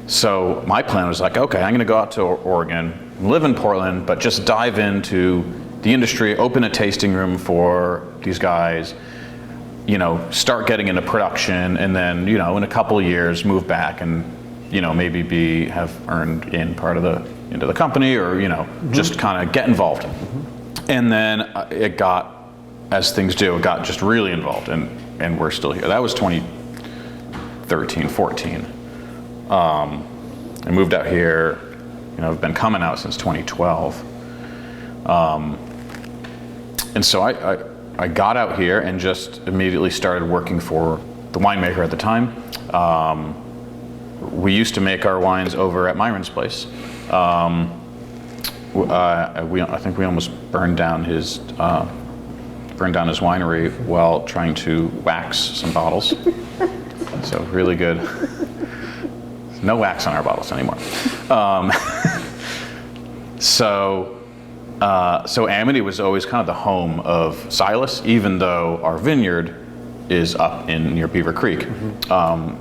So my plan was like, okay, I'm going to go out to Oregon, live in Portland, but just dive into the industry, open a tasting room for these guys, start getting into production, and then, in a couple of years, move back and maybe have earned in part of into the company, or just kind of get involved. And then it got, as things do, it got just really involved, and we're still here. That was 2013, 14. I moved out here. I've been coming out since 2012. And so I got out here and just immediately started working for the winemaker at the time. We used to make our wines over at Myron's place. I think we almost burned down his winery while trying to wax some bottles. So really good. No wax on our bottles anymore. So Amity was always kind of the home of Silas, even though our vineyard is up near Beaver Creek.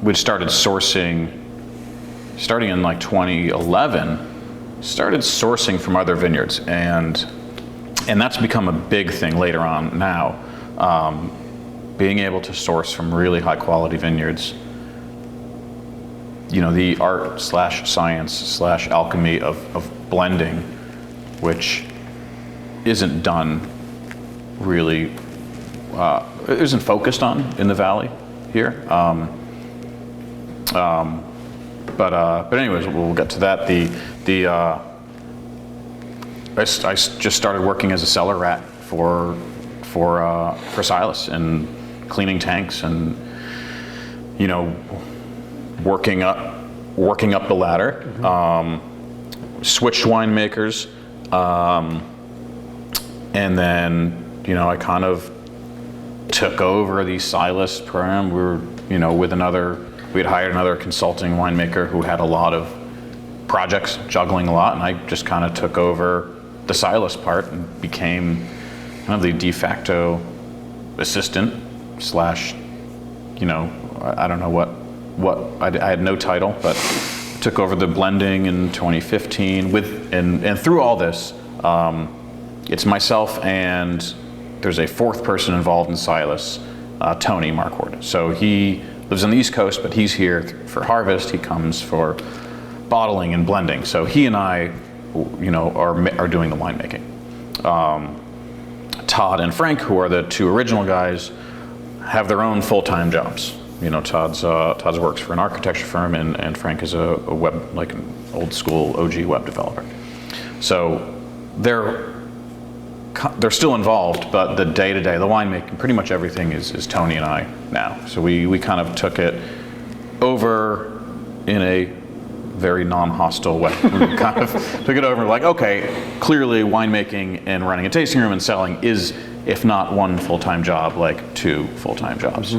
We'd started sourcing. Starting in like 2011, started sourcing from other vineyards, and that's become a big thing later on now. Being able to source from really high quality vineyards. The art / science / alchemy of blending, which isn't done really, isn't focused on in the valley here. But anyways, we'll get to that. just started working as a cellar rat for Silas and cleaning tanks and, you know, working up the ladder. Switched winemakers, and then, you know, I kind of took over the Silas program. We were, you know, we had hired another consulting winemaker who had a lot of projects, juggling a lot, and I just kind of took over the Silas part and became kind of the de facto assistant slash, you know, I don't know what I had no title, but took over the blending in 2015 and through all this, it's myself and there's a fourth person involved in Silas, Tony Marquardt. So he lives on the East Coast, but he's here for harvest. He comes for bottling and blending. So he and I, you know, are doing the winemaking. Todd and Frank, who are the two original guys, have their own full-time jobs. You know, Todd's works for an architecture firm, and Frank is a web, like an old school OG web developer. So they're still involved, but the day-to-day, the winemaking, pretty much everything is Tony and I now. So we kind of took it over in a very non-hostile way. We kind of took it over like, okay, clearly winemaking and running a tasting room and selling is, if not one full-time job, like two full-time jobs.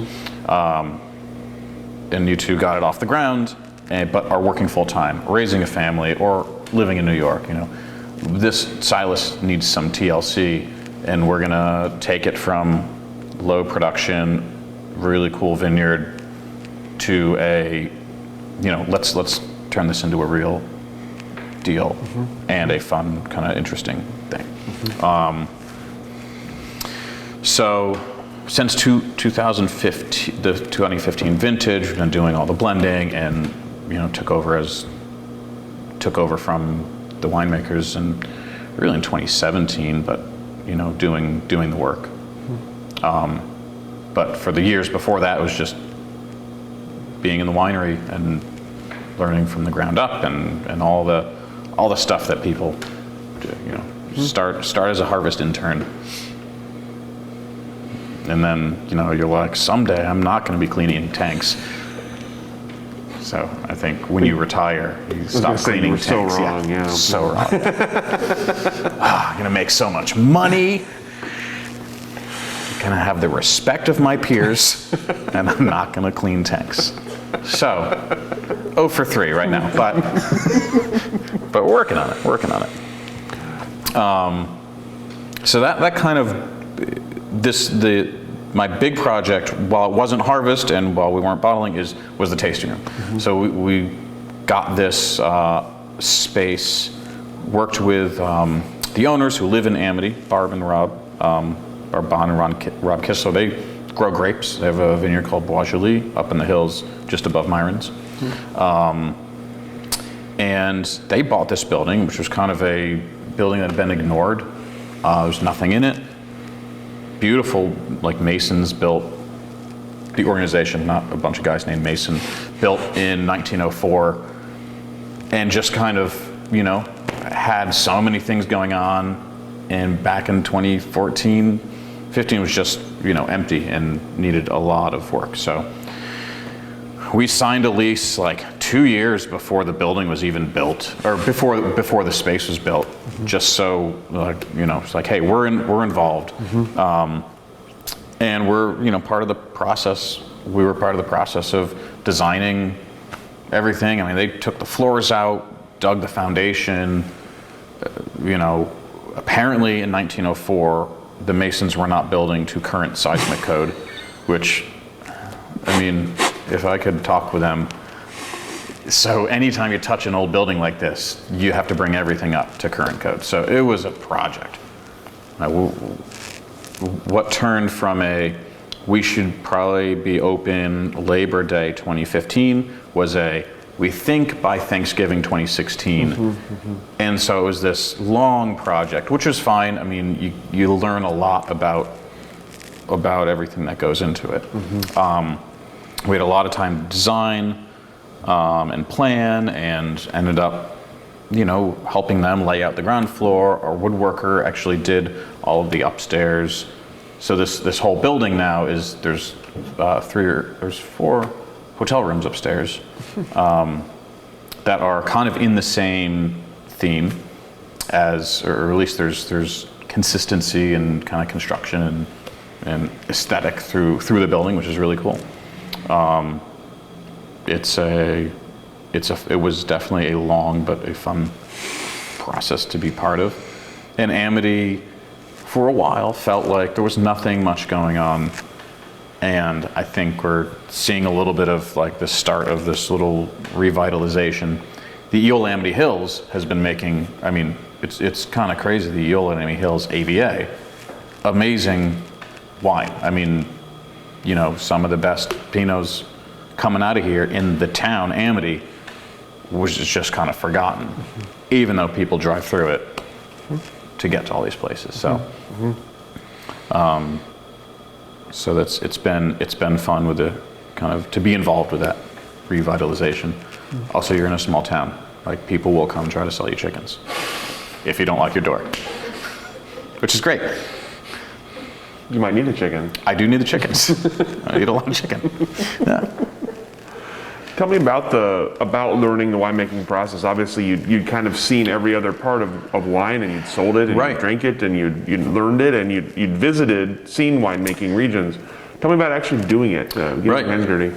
And you two got it off the ground, but are working full-time, raising a family, or living in New York. You know, this Silas needs some TLC, and we're gonna take it from low production, really cool vineyard to a, you know, let's turn this into a real deal and a fun, kind of interesting thing. So since 2015, the 2015 vintage, we've been doing all the blending, and, you know, took over from the winemakers, and really in 2017, but, you know, doing the work. But for the years before that, it was just being in the winery and learning from the ground up, and all the stuff that people do, you know, start as a harvest intern. And then, you know, you're like, someday I'm not going to be cleaning tanks. So I think when you retire, you stop cleaning tanks. So wrong, yeah. So wrong. I'm going to make so much money. I'm going to have the respect of my peers, and I'm not going to clean tanks. So, 0 for 3 right now, but working on it. So that kind of, my big project, while it wasn't harvest and while we weren't bottling, was the tasting room. So we got this space, worked with the owners who live in Amity, Barb and Rob, or Bon and Rob Kissel. They grow grapes. They have a vineyard called Bois Joli up in the hills just above Myron's. And they bought this building, which was kind of a building that had been ignored. There's nothing in it. Beautiful, like Masons built, the organization, not a bunch of guys named Mason, built in 1904, and just kind of, you know, had so many things going on, and back in 2014, 15 was just, you know, empty and needed a lot of work. So we signed a lease like 2 years before the building was even built, or before the space was built, just so, like, you know, it's like, hey, we're involved, and we're, you know, part of the process. We were part of the process of designing everything. I mean, they took the floors out, dug the foundation. You know, apparently in 1904, the Masons were not building to current seismic code, which, I mean, if I could talk with them. So anytime you touch an old building like this, you have to bring everything up to current code. So it was a project. What turned from we should probably be open Labor Day 2015 was we think by Thanksgiving 2016. And so it was this long project, which was fine. I mean, you learn a lot about everything that goes into it. We had a lot of time to design and plan, and ended up helping them lay out the ground floor. Our woodworker actually did all of the upstairs. So this whole building now there's 4 hotel rooms upstairs that are kind of in the same theme as, or at least there's consistency and kind of construction and aesthetic through the building, which is really cool. It was definitely a long but a fun process to be part of. And Amity, for a while, felt like there was nothing much going on. And I think we're seeing a little bit of like the start of this little revitalization. The Eola Amity Hills has been making, it's kind of crazy, the Eola Amity Hills AVA, amazing wine. Some of the best Pinots coming out of here in the town, Amity, was just kind of forgotten, even though people drive through it to get to all these places. So, so it's been fun with the kind of to be involved with that revitalization. Also, you're in a small town. Like, people will come try to sell you chickens if you don't lock your door, which is great. You might need a chicken. I do need the chickens. I eat a lot of chicken. Yeah. Tell me about learning the winemaking process. Obviously, you'd kind of seen every other part of wine, and you'd sold it, and Right. you'd drank it, and you'd learned it, and you'd seen winemaking regions. Tell me about actually doing it, getting your hands dirty.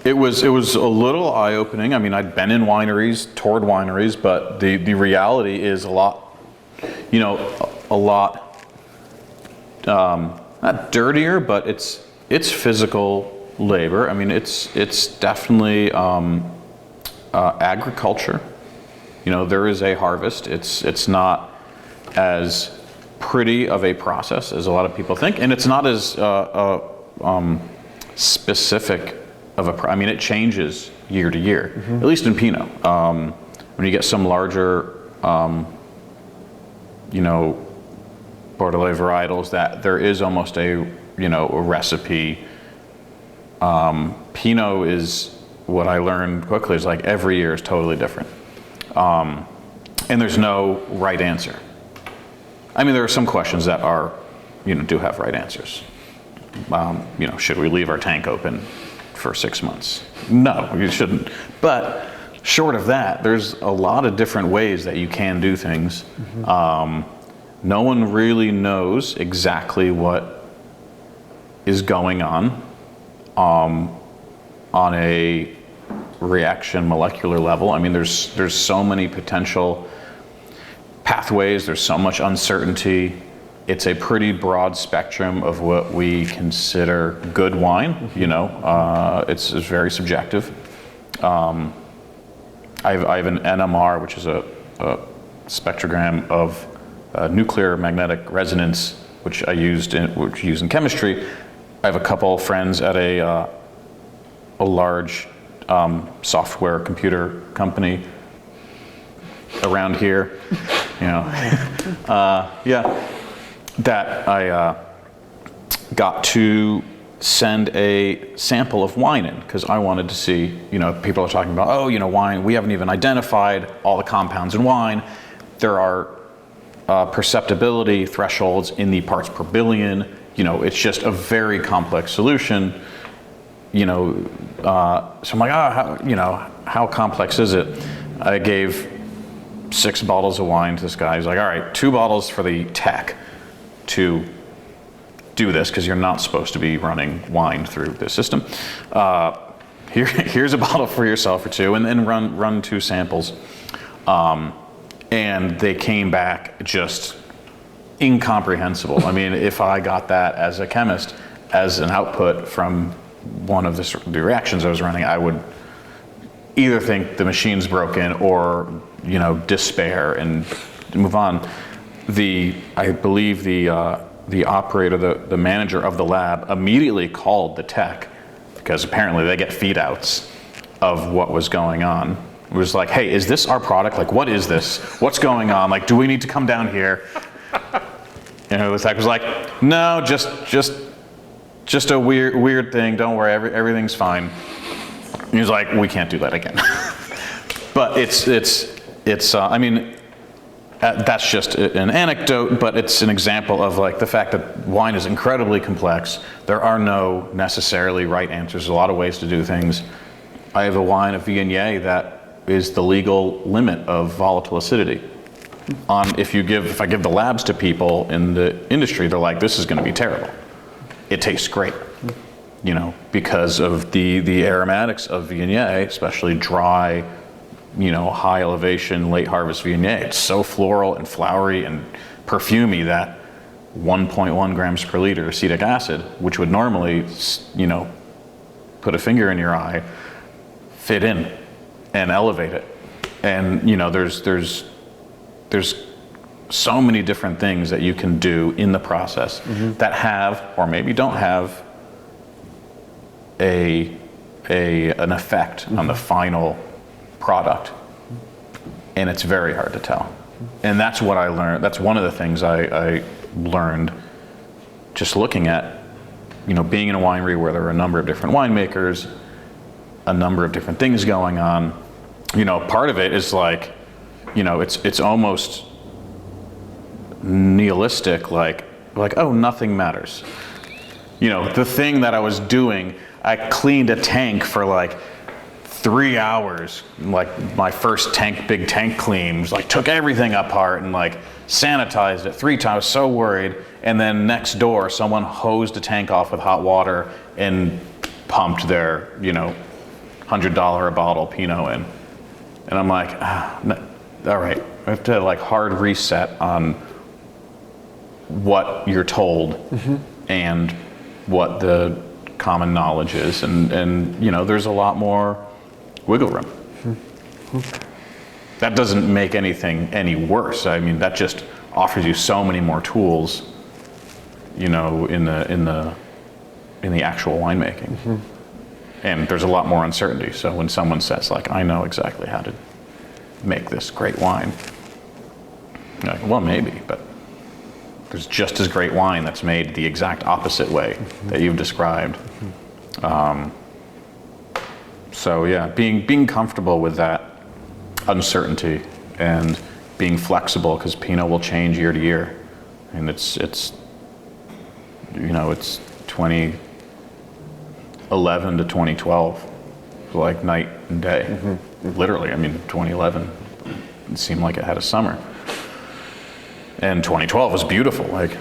It was a little eye-opening. I'd been in wineries, toured wineries, but the reality is a lot not dirtier, but it's physical labor. It's definitely agriculture. There is a harvest. It's not as pretty of a process as a lot of people think, and it's not as specific of a. It changes year to year, at least in Pinot. When you get some larger, Bordelais varietals, that there is almost a recipe. Pinot is what I learned quickly is like every year is totally different, and there's no right answer. There are some questions that are, do have right answers. Should we leave our tank open for 6 months? No, you shouldn't. But short of that, there's a lot of different ways that you can do things. No one really knows exactly what is going on a reaction molecular level. There's so many potential pathways, there's so much uncertainty. It's a pretty broad spectrum of what we consider good wine. It's very subjective. I have an NMR, which is a spectrogram of nuclear magnetic resonance, which I used in chemistry. I have a couple friends at a large software computer company around here, that I got to send a sample of wine in because I wanted to see, people are talking about, wine, we haven't even identified all the compounds in wine. There are perceptibility thresholds in the parts per billion. It's just a very complex solution. So I'm like, how complex is it? I gave 6 bottles of wine to this guy. He's like, all right, 2 bottles for the tech to do this, because you're not supposed to be running wine through this system. Here's a bottle for yourself or 2, and then run 2 samples. And they came back just incomprehensible. If I got that as a chemist, as an output from one of the reactions I was running, I would either think the machine's broken or, despair and move on. I believe the operator, the manager of the lab, immediately called the tech, because apparently they get feed outs of what was going on. It was like, hey, is this our product? Like, what is this? What's going on? Like, do we need to come down here? The tech was like, no, just a weird thing. Don't worry, everything's fine. And he was like, we can't do that again. But it's it's I mean, that's just an anecdote, but it's an example of like the fact that wine is incredibly complex. There are no necessarily right answers. There's a lot of ways to do things. I have a wine, a Viognier, that is the legal limit of volatile acidity. If I give the labs to people in the industry, they're like, this is going to be terrible. It tastes great, because of the aromatics of Viognier, especially dry, high elevation, late harvest Viognier. It's so floral and flowery and perfumey that 1.1 grams per liter acetic acid, which would normally, put a finger in your eye, fit in and elevate it. And there's so many different things that you can do in the process that have, or maybe don't have, an effect on the final product, and it's very hard to tell. And that's what I learned. That's one of the things I learned just looking at, being in a winery where there are a number of different winemakers, a number of different things going on. Part of it is like, it's almost nihilistic, like oh, nothing matters. The thing that I was doing, I cleaned a tank for like 3 hours, like my first big tank clean, was like took everything apart and like sanitized it 3 times, so worried. And then next door, someone hosed a tank off with hot water and pumped their, $100 a bottle Pinot in. And I'm like, all right, I have to like hard reset on what you're told and what the common knowledge is. And there's a lot more wiggle room. That doesn't make anything any worse. I mean, that just offers you so many more tools, in the actual winemaking. And there's a lot more uncertainty. So when someone says like, I know exactly how to make this great wine, you're like, well, maybe, but there's just as great wine that's made the exact opposite way that you've described. So yeah, being comfortable with that uncertainty and being flexible, because Pinot will change year to year, and it's 2011 to 2012, like night and day, literally. I mean, 2011, it seemed like it had a summer, and 2012 was beautiful. Like,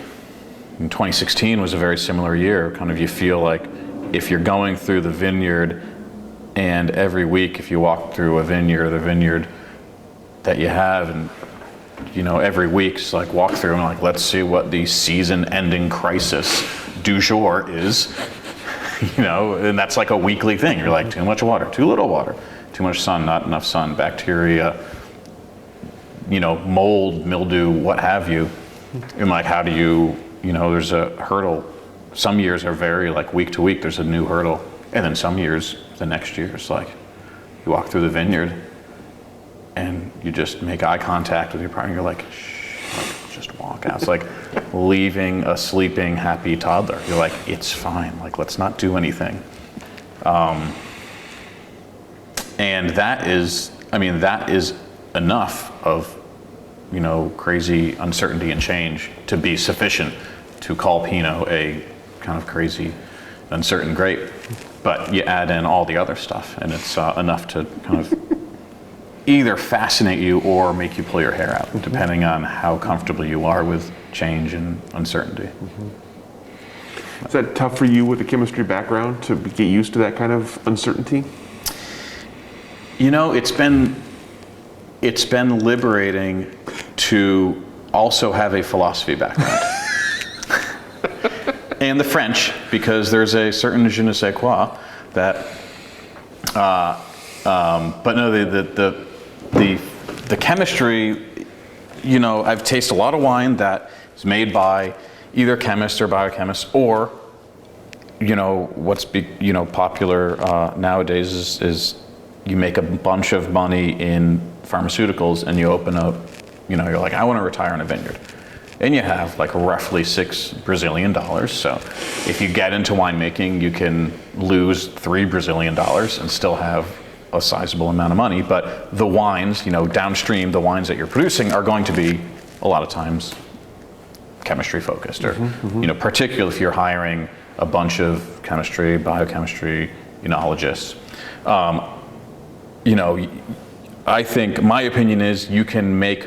and 2016 was a very similar year. Kind of, you feel like if you're going through the vineyard, and every week if you walk through a vineyard, the vineyard that you have, and every week it's like walk through and like, let's see what the season-ending crisis du jour is, and that's like a weekly thing. You're like, too much water, too little water, too much sun, not enough sun, bacteria, mold, mildew, what have you. And like, how do you, there's a hurdle. Some years are very like week to week, there's a new hurdle. And then some years, the next year, it's like you walk through the vineyard and you just make eye contact with your partner. You're like, shh, like, just walk out. It's like leaving a sleeping, happy toddler. You're like, it's fine. Like, let's not do anything. And that is enough of, crazy uncertainty and change to be sufficient to call Pinot a kind of crazy, uncertain grape. But you add in all the other stuff, and it's enough to kind of either fascinate you or make you pull your hair out, depending on how comfortable you are with change and uncertainty. Is that tough for you with a chemistry background to get used to that kind of uncertainty? It's been liberating to also have a philosophy background. And the French, because there's a certain je ne sais quoi that, but no, the chemistry, I've tasted a lot of wine that is made by either chemists or biochemists, or, what's popular nowadays is you make a bunch of money in pharmaceuticals and you open up, you're like, I want to retire in a vineyard. And you have like roughly $6 Brazilian. So if you get into winemaking, you can lose $3 Brazilian and still have a sizable amount of money, but the wines, downstream, the wines that you're producing are going to be a lot of times chemistry focused, or particularly if you're hiring a bunch of chemistry, biochemistry, enologists. I think my opinion is you can make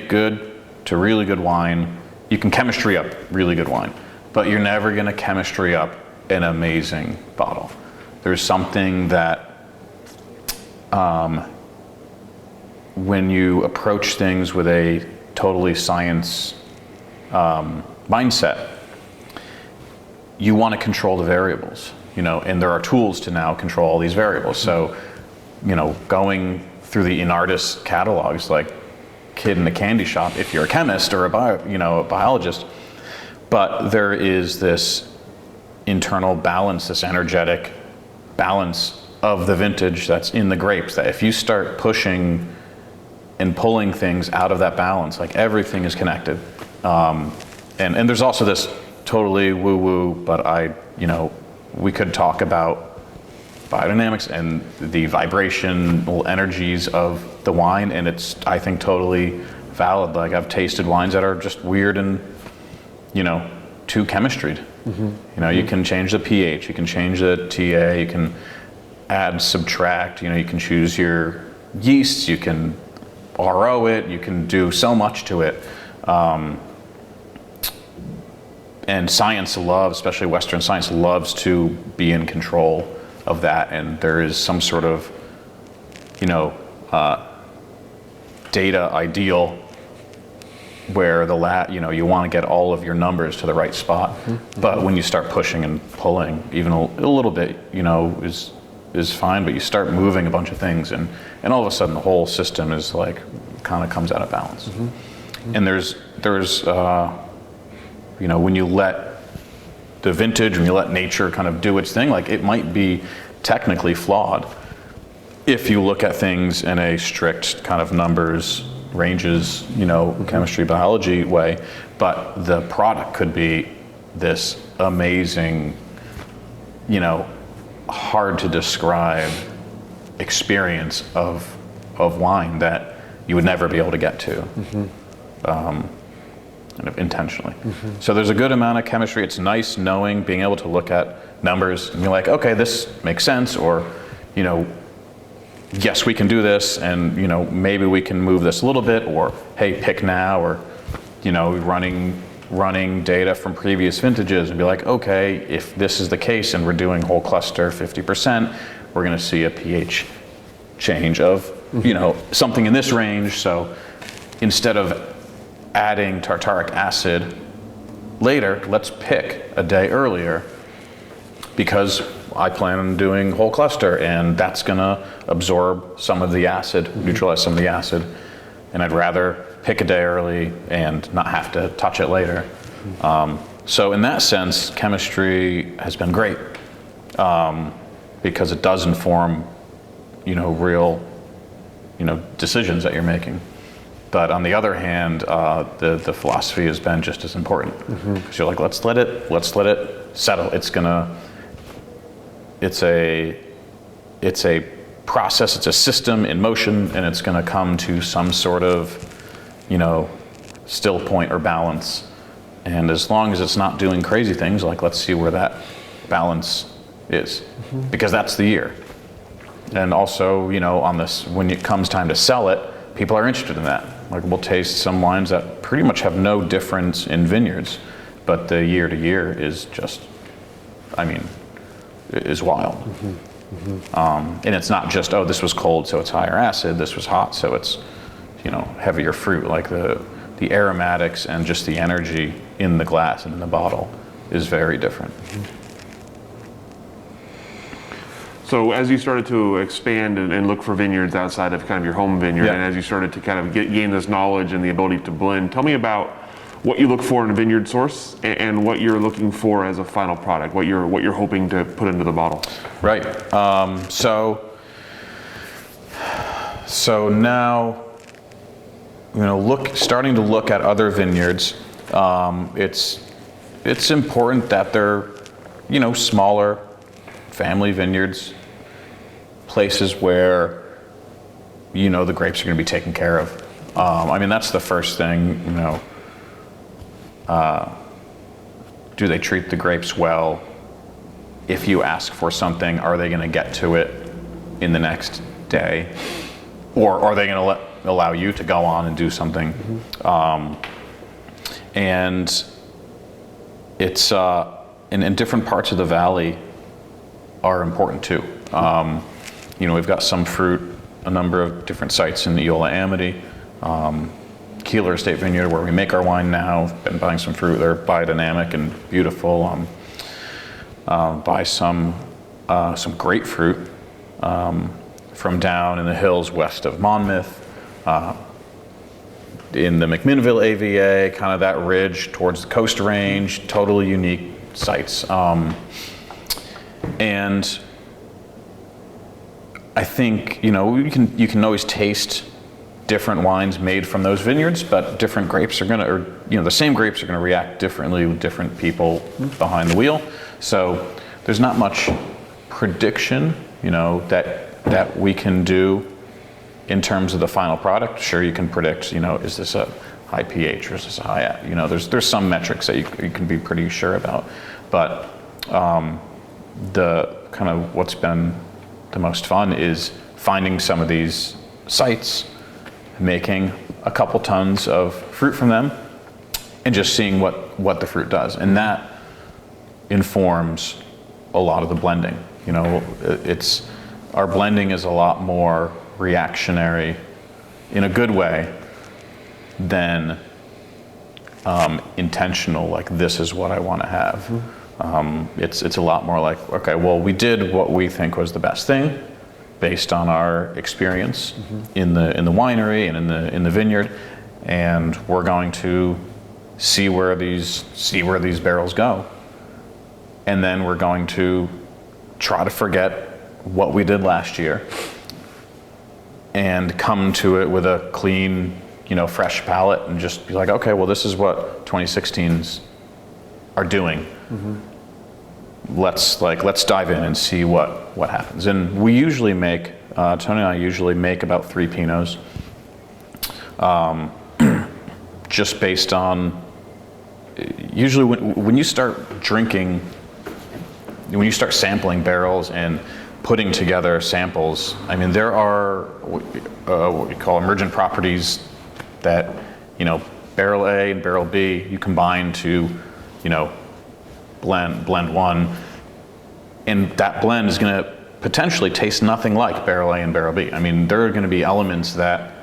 good to really good wine. You can chemistry up really good wine, but you're never going to chemistry up an amazing bottle. There's something that when you approach things with a totally science mindset, you want to control the variables, and there are tools to now control all these variables. So, going through the Inartis catalogs like kid in a candy shop if you're a chemist or a biologist, but there is this internal balance, this energetic balance of the vintage that's in the grapes, that if you start pushing and pulling things out of that balance, like everything is connected. And there's also this totally woo-woo, but we could talk about biodynamics and the vibrational energies of the wine, and it's, I think, totally valid. Like, I've tasted wines that are just weird and, too chemistried. You can change the pH, you can change the TA, you can add, subtract, you can choose your yeasts, you can RO it, you can do so much to it. And science loves, especially Western science, loves to be in control of that, and there is some sort of, data ideal where you want to get all of your numbers to the right spot. But when you start pushing and pulling, even a little bit, is fine, but you start moving a bunch of things, and all of a sudden the whole system is like, kind of comes out of balance. And there's when you let the vintage, when you let nature kind of do its thing, like, it might be technically flawed if you look at things in a strict kind of numbers, ranges, chemistry, biology way, but the product could be this amazing, hard to describe experience of wine that you would never be able to get to. Kind of intentionally. So there's a good amount of chemistry. It's nice being able to look at numbers and be like, okay, this makes sense, or, yes, we can do this, and, maybe we can move this a little bit, or, hey, pick now, or, running data from previous vintages and be like, okay, if this is the case and we're doing whole cluster 50%, we're going to see a pH change of, something in this range. So instead of adding tartaric acid later, let's pick a day earlier, because I plan on doing whole cluster, and that's gonna absorb some of the acid, neutralize some of the acid, and I'd rather pick a day early and not have to touch it later. So in that sense, chemistry has been great, because it does inform, real, decisions that you're making. But on the other hand, the philosophy has been just as important, because you're like, let's let it settle. It's a process, it's a system in motion, and it's going to come to some sort of, still point or balance. And as long as it's not doing crazy things, like, let's see where that balance is, because that's the year. And also, on this, when it comes time to sell it, people are interested in that. Like, we'll taste some wines that pretty much have no difference in vineyards, but the year to year is just, is wild. And it's not just, oh, this was cold, so it's higher acid, this was hot, so it's, heavier fruit. Like, the aromatics and just the energy in the glass and in the bottle is very different. So as you started to expand and look for vineyards outside of kind of your home vineyard, and as you started to kind of gain this knowledge and the ability to blend, tell me about what you look for in a vineyard source and what you're looking for as a final product, what you're hoping to put into the bottle. Right. So now, starting to look at other vineyards. It's important that they're, smaller family vineyards, places where you know the grapes are going to be taken care of. I mean, that's the first thing, you know. Do they treat the grapes well? If you ask for something, are they going to get to it in the next day? Or are they going to allow you to go on and do something? And it's, and different parts of the valley are important too. You know, we've got some fruit, a number of different sites in Eola Amity, Keeler Estate Vineyard, where we make our wine now. Been buying some fruit. They're biodynamic and beautiful. Buy some grapefruit from down in the hills west of Monmouth, in the McMinnville AVA, kind of that ridge towards the Coast Range. Totally unique sites, and I think, you know, you can always taste different wines made from those vineyards, but different grapes are gonna, or you know, the same grapes are gonna react differently with different people behind the wheel. So there's not much prediction, you know, that we can do in terms of the final product. Sure, you can predict, you know, is this a high pH or is this a high, you know, there's some metrics that you can be pretty sure about, but the kind of what's been the most fun is finding some of these sites, making a couple tons of fruit from them, and just seeing what the fruit does, and that informs a lot of the blending. You know, our blending is a lot more reactionary in a good way than intentional, like this is what I want to have. It's a lot more like, okay, well, we did what we think was the best thing based on our experience in the winery and in the vineyard, and we're going to see where these barrels go, and then we're going to try to forget what we did last year and come to it with a clean, you know, fresh palate, and just be like, okay, well, this is what 2016s are doing. Let's dive in and see what happens. And we usually make, Tony and I usually make about 3 Pinots, just based on, usually when you start drinking, when you start sampling barrels and putting together samples, I mean, there are what we call emergent properties that, you know, barrel A and barrel B, you combine to, you know, blend one, and that blend is going to potentially taste nothing like barrel A and barrel B. I mean, there are going to be elements that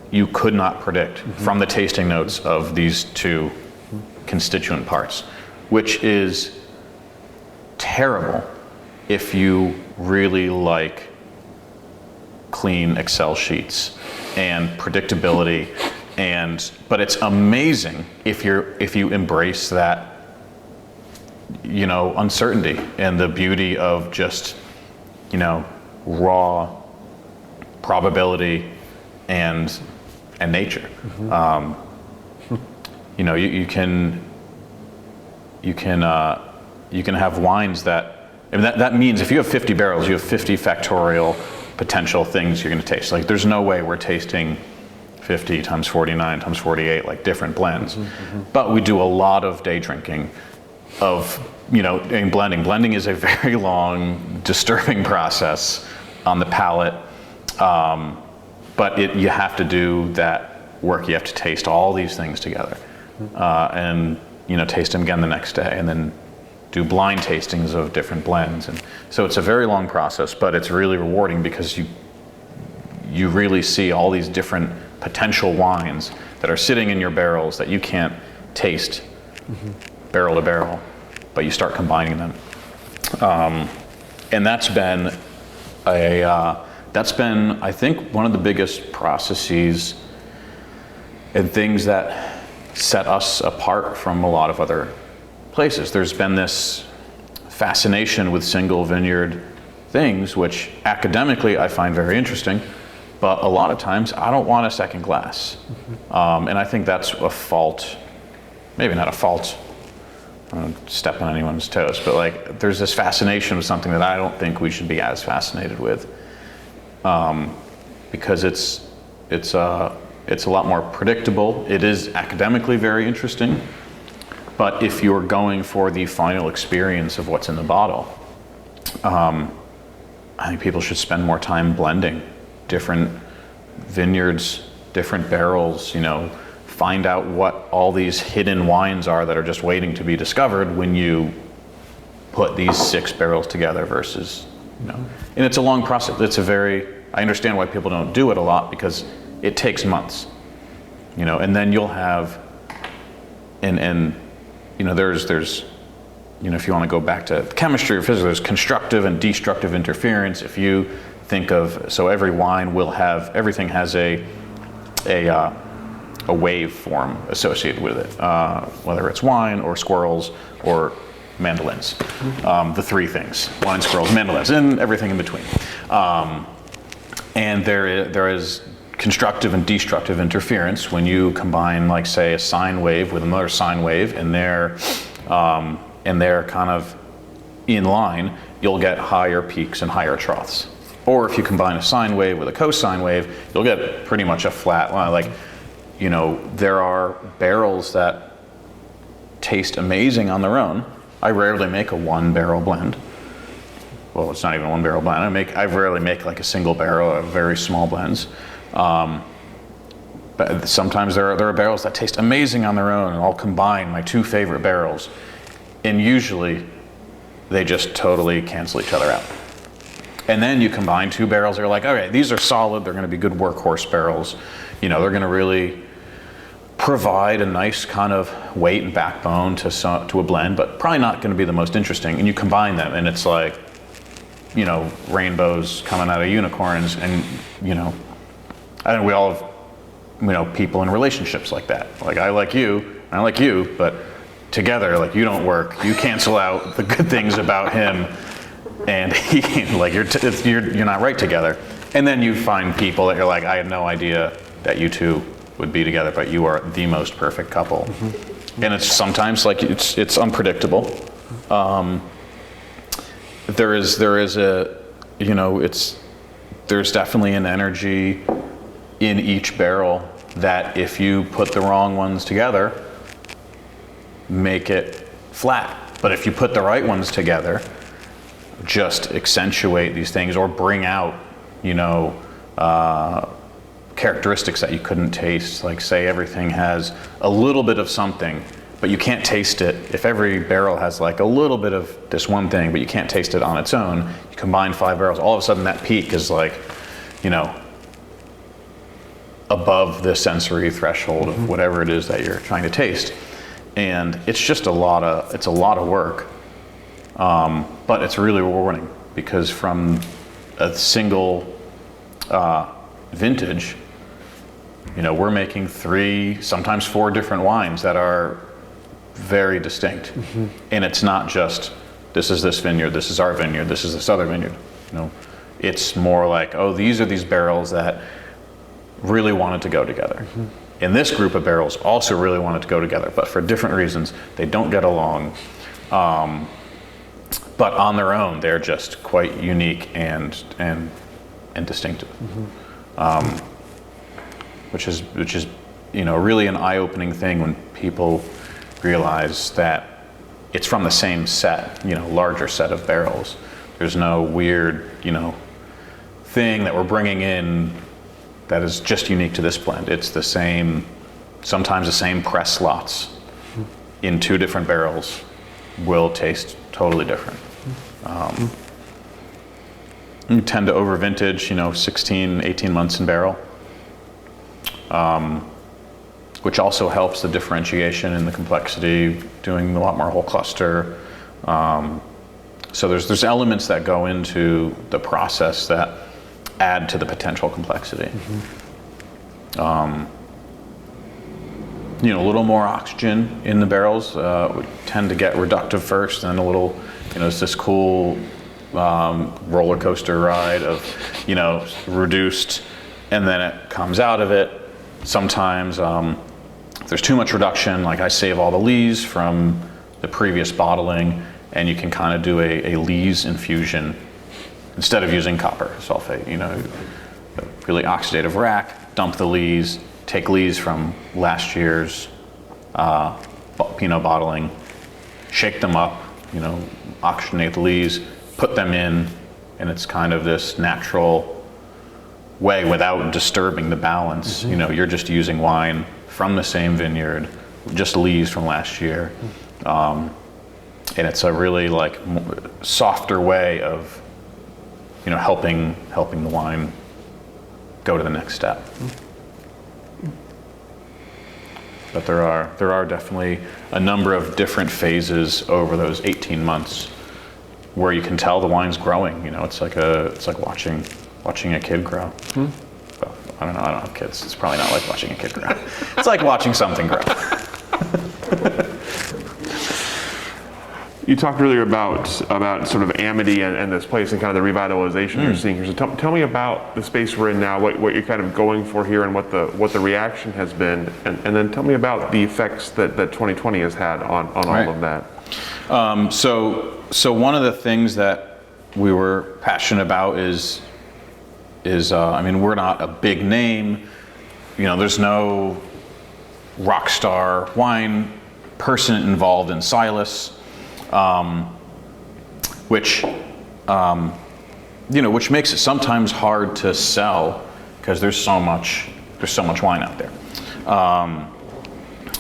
you could not predict from the tasting notes of these two constituent parts, which is terrible if you really like clean Excel sheets and predictability, but it's amazing if you embrace that, you know, uncertainty and the beauty of just, you know, raw probability and nature. You know, you can have wines that, I mean, that means if you have 50 barrels, you have 50 factorial potential things you're going to taste. Like, there's no way we're tasting 50 times 49 times 48, like different blends. But we do a lot of day drinking of, you know, in blending. Blending is a very long, disturbing process on the palate. But you have to do that work. You have to taste all these things together, and, you know, taste them again the next day, and then do blind tastings of different blends. And so it's a very long process, but it's really rewarding because you really see all these different potential wines that are sitting in your barrels that you can't taste barrel to barrel, but you start combining them. And that's been I think, one of the biggest processes and things that set us apart from a lot of other places. There's been this fascination with single vineyard things, which academically I find very interesting, but a lot of times I don't want a second glass. And I think that's a fault, maybe not a fault I don't step on anyone's toes, but like there's this fascination with something that I don't think we should be as fascinated with, because it's a lot more predictable. It is academically very interesting, but if you're going for the final experience of what's in the bottle, I think people should spend more time blending different vineyards, different barrels, find out what all these hidden wines are that are just waiting to be discovered when you put these 6 barrels together versus, and it's a long process. I understand why people don't do it a lot, because it takes months, and then you'll have, there's, if you want to go back to chemistry or physics, there's constructive and destructive interference. If you think of, so every wine will have, everything has a wave form associated with it, whether it's wine or squirrels or mandolins. The 3 things: wine, squirrels, mandolins, and everything in between. And there is constructive and destructive interference when you combine, like, say, a sine wave with another sine wave, and they're kind of in line, you'll get higher peaks and higher troughs. Or if you combine a sine wave with a cosine wave, you'll get pretty much a flat line. Like, there are barrels that taste amazing on their own. I rarely make a 1-barrel blend. Well, it's not even a 1-barrel blend. I rarely make like a single barrel of very small blends. But sometimes there are barrels that taste amazing on their own, and I'll combine my 2 favorite barrels, and usually they just totally cancel each other out. And then you combine 2 barrels that are like, okay, these are solid, they're going to be good workhorse barrels. They're going to really provide a nice kind of weight and backbone to a blend, but probably not going to be the most interesting. And you combine them, and it's like, rainbows coming out of unicorns. And I think we all have, people in relationships like that. Like, I like you, but together, like, you don't work. You cancel out the good things about him, and he, like, you're not right together. And then you find people that you're like, I had no idea that you two would be together, but you are the most perfect couple. Mm-hmm. And it's sometimes like it's unpredictable. There's definitely an energy in each barrel that if you put the wrong ones together, make it flat. But if you put the right ones together, just accentuate these things or bring out, characteristics that you couldn't taste. Like, say everything has a little bit of something, but you can't taste it. If every barrel has like a little bit of this one thing, but you can't taste it on its own, you combine 5 barrels, all of a sudden that peak is like, above the sensory threshold of whatever it is that you're trying to taste. And it's just a lot of work. But it's really rewarding, because from a single vintage, we're making 3, sometimes 4 different wines that are very distinct. Mm-hmm. And it's not just, this is this vineyard, this is our vineyard, this is this other vineyard. It's more like, oh, these are these barrels that really wanted to go together. Mm-hmm. And this group of barrels also really wanted to go together, but for different reasons. They don't get along. But on their own, they're just quite unique and distinctive. Mm-hmm. Which is really an eye-opening thing when people realize that it's from the same set, larger set of barrels. There's no weird, thing that we're bringing in that is just unique to this blend. It's the same, sometimes the same press slots in 2 different barrels will taste totally different. You tend to over vintage, 16, 18 months in barrel, which also helps the differentiation and the complexity, doing a lot more whole cluster. So there's elements that go into the process that add to the potential complexity. Mm-hmm. A little more oxygen in the barrels. We tend to get reductive first, then a little, it's this cool roller coaster ride of, reduced, and then it comes out of it. Sometimes if there's too much reduction, like I save all the lees from the previous bottling, and you can kind of do a lees infusion instead of using copper sulfate. You know, a really oxidative rack, dump the lees, take lees from last year's Pinot bottling, shake them up, you know, oxygenate the lees, put them in, and it's kind of this natural way without disturbing the balance. You know, you're just using wine from the same vineyard, just lees from last year. And it's a really like softer way of, you know, helping the wine go to the next step. But there are definitely a number of different phases over those 18 months where you can tell the wine's growing. You know, it's like watching a kid grow. Well, I don't know. I don't have kids. It's probably not like watching a kid grow. It's like watching something grow. You talked earlier about sort of Amity and this place and kind of the revitalization you're seeing here. So tell me about the space we're in now, what you're kind of going for here, and what the reaction has been, and then tell me about the effects that 2020 has had on Right. all of that. So one of the things that we were passionate about is I mean, we're not a big name. You know, there's no rock star wine person involved in Silas. Which makes it sometimes hard to sell because there's so much wine out there.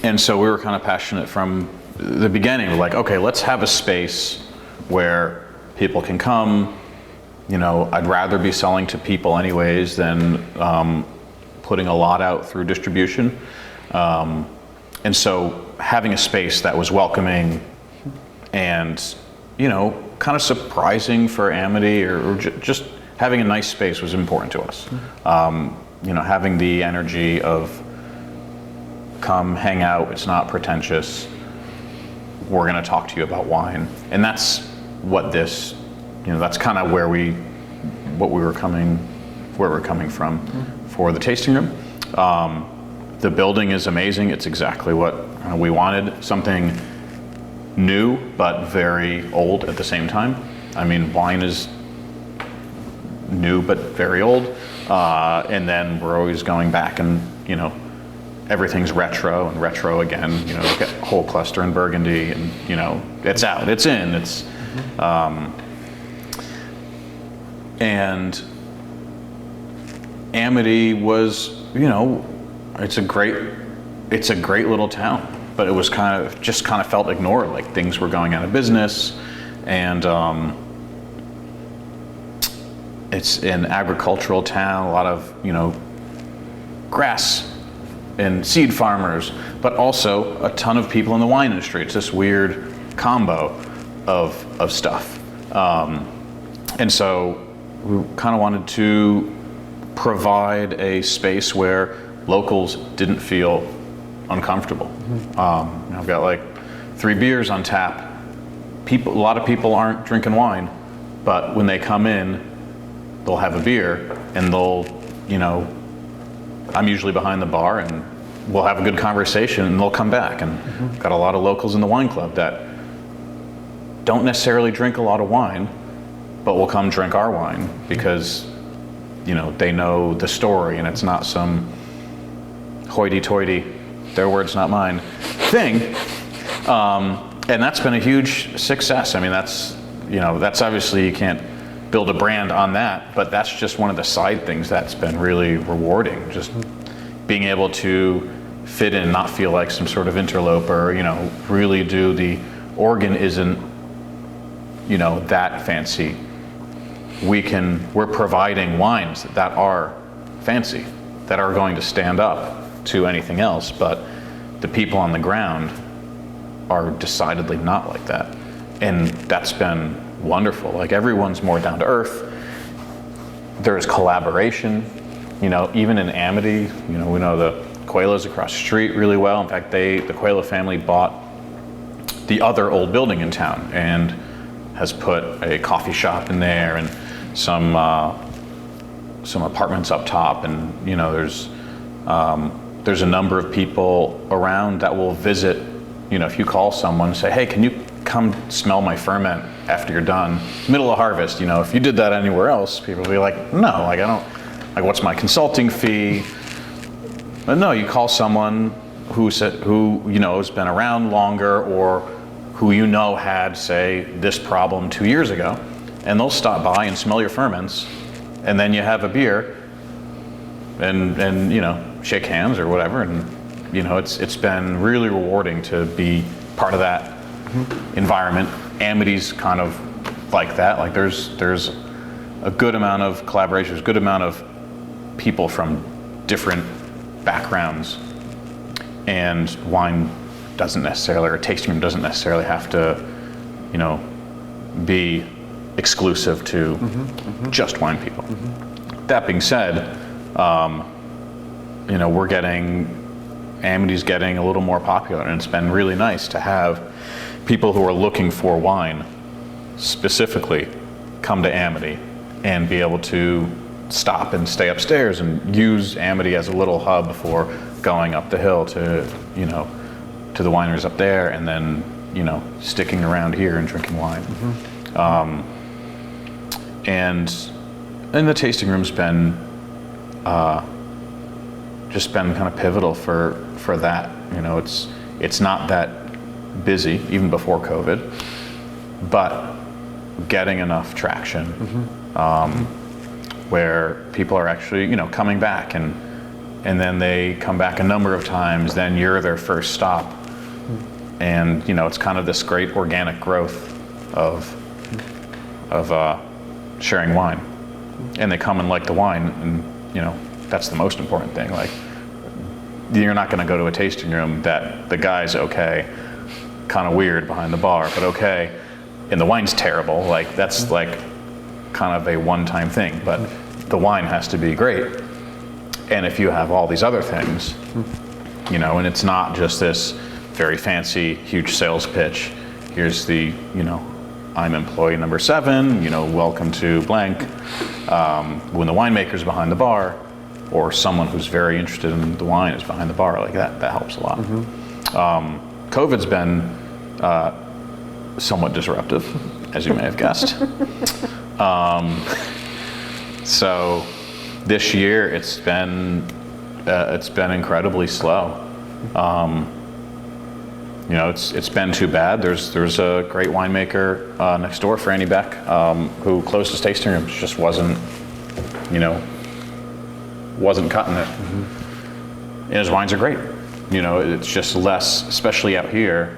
And so we were kind of passionate from the beginning. We're like, okay, let's have a space where people can come. You know, I'd rather be selling to people anyways than putting a lot out through distribution. And so having a space that was welcoming and, you know, kind of surprising for Amity, or just having a nice space was important to us. You know, having the energy of come hang out, it's not pretentious, we're going to talk to you about wine. And that's what this, you know, that's kind of where we're coming from for the tasting room. The building is amazing. It's exactly what we wanted, something new but very old at the same time. I mean, wine is new but very old, and then we're always going back, and you know, everything's retro and retro again. You know, look at a whole cluster in Burgundy, and you know, it's out, it's in, it's and Amity was, you know, it's a great little town. But it was kind of felt ignored, like things were going out of business, and it's an agricultural town, a lot of, you know, grass and seed farmers, but also a ton of people in the wine industry. It's this weird combo of stuff, and so we kind of wanted to provide a space where locals didn't feel uncomfortable. I've got like 3 beers on tap. A lot of people aren't drinking wine, but when they come in, they'll have a beer, and they'll, you know, I'm usually behind the bar, and we'll have a good conversation, and they'll come back. And got a lot of locals in the wine club that don't necessarily drink a lot of wine, but will come drink our wine because, you know, they know the story, and it's not some hoity-toity, their words, not mine, thing. And that's been a huge success. I mean, that's obviously, you can't build a brand on that, but that's just one of the side things that's been really rewarding. Just being able to fit in, not feel like some sort of interloper, you know, really do the organ isn't, you know, that fancy. We're providing wines that are fancy, that are going to stand up to anything else, but the people on the ground are decidedly not like that, and that's been wonderful. Like, everyone's more down to earth. There's collaboration, you know, even in Amity. You know, we know the Coelho's across the street really well. In fact, the Coelho family bought the other old building in town and has put a coffee shop in there and some apartments up top, and you know, there's a number of people around that will visit if you call someone and say, hey, can you come smell my ferment after you're done, middle of harvest, if you did that anywhere else, people would be like, no, like I don't, like what's my consulting fee? But no, you call someone who has been around longer, or who had, say, this problem 2 years ago, and they'll stop by and smell your ferments, and then you have a beer and shake hands or whatever, and it's been really rewarding to be part of that environment. Amity's kind of like that. Like there's a good amount of collaboration, there's a good amount of people from different backgrounds, and wine doesn't necessarily, or tasting room doesn't necessarily have to, be exclusive to just wine people. That being said, Amity's getting a little more popular, and it's been really nice to have people who are looking for wine specifically come to Amity and be able to stop and stay upstairs and use Amity as a little hub for going up the hill to to the wineries up there, and then sticking around here and drinking wine. And the tasting room's been just been kind of pivotal for that. It's not that busy even before COVID, but getting enough traction where people are actually coming back, and then they come back a number of times, then you're their first stop, and it's kind of this great organic growth of sharing wine, and they come and like the wine, and that's the most important thing. Like, you're not going to go to a tasting room that the guy's okay, kind of weird behind the bar, but okay, and the wine's terrible. Like, that's like kind of a one-time thing, but the wine has to be great. And if you have all these other things, and it's not just this very fancy, huge sales pitch. Here's the, I'm employee number 7, welcome to blank. When the winemaker's behind the bar, or someone who's very interested in the wine is behind the bar, like that helps a lot. COVID's been somewhat disruptive, as you may have guessed. So this year it's been incredibly slow. It's been too bad. There's a great winemaker next door, Franny Beck, who closed his tasting room. Just wasn't cutting it. And his wines are great. It's just less, especially out here.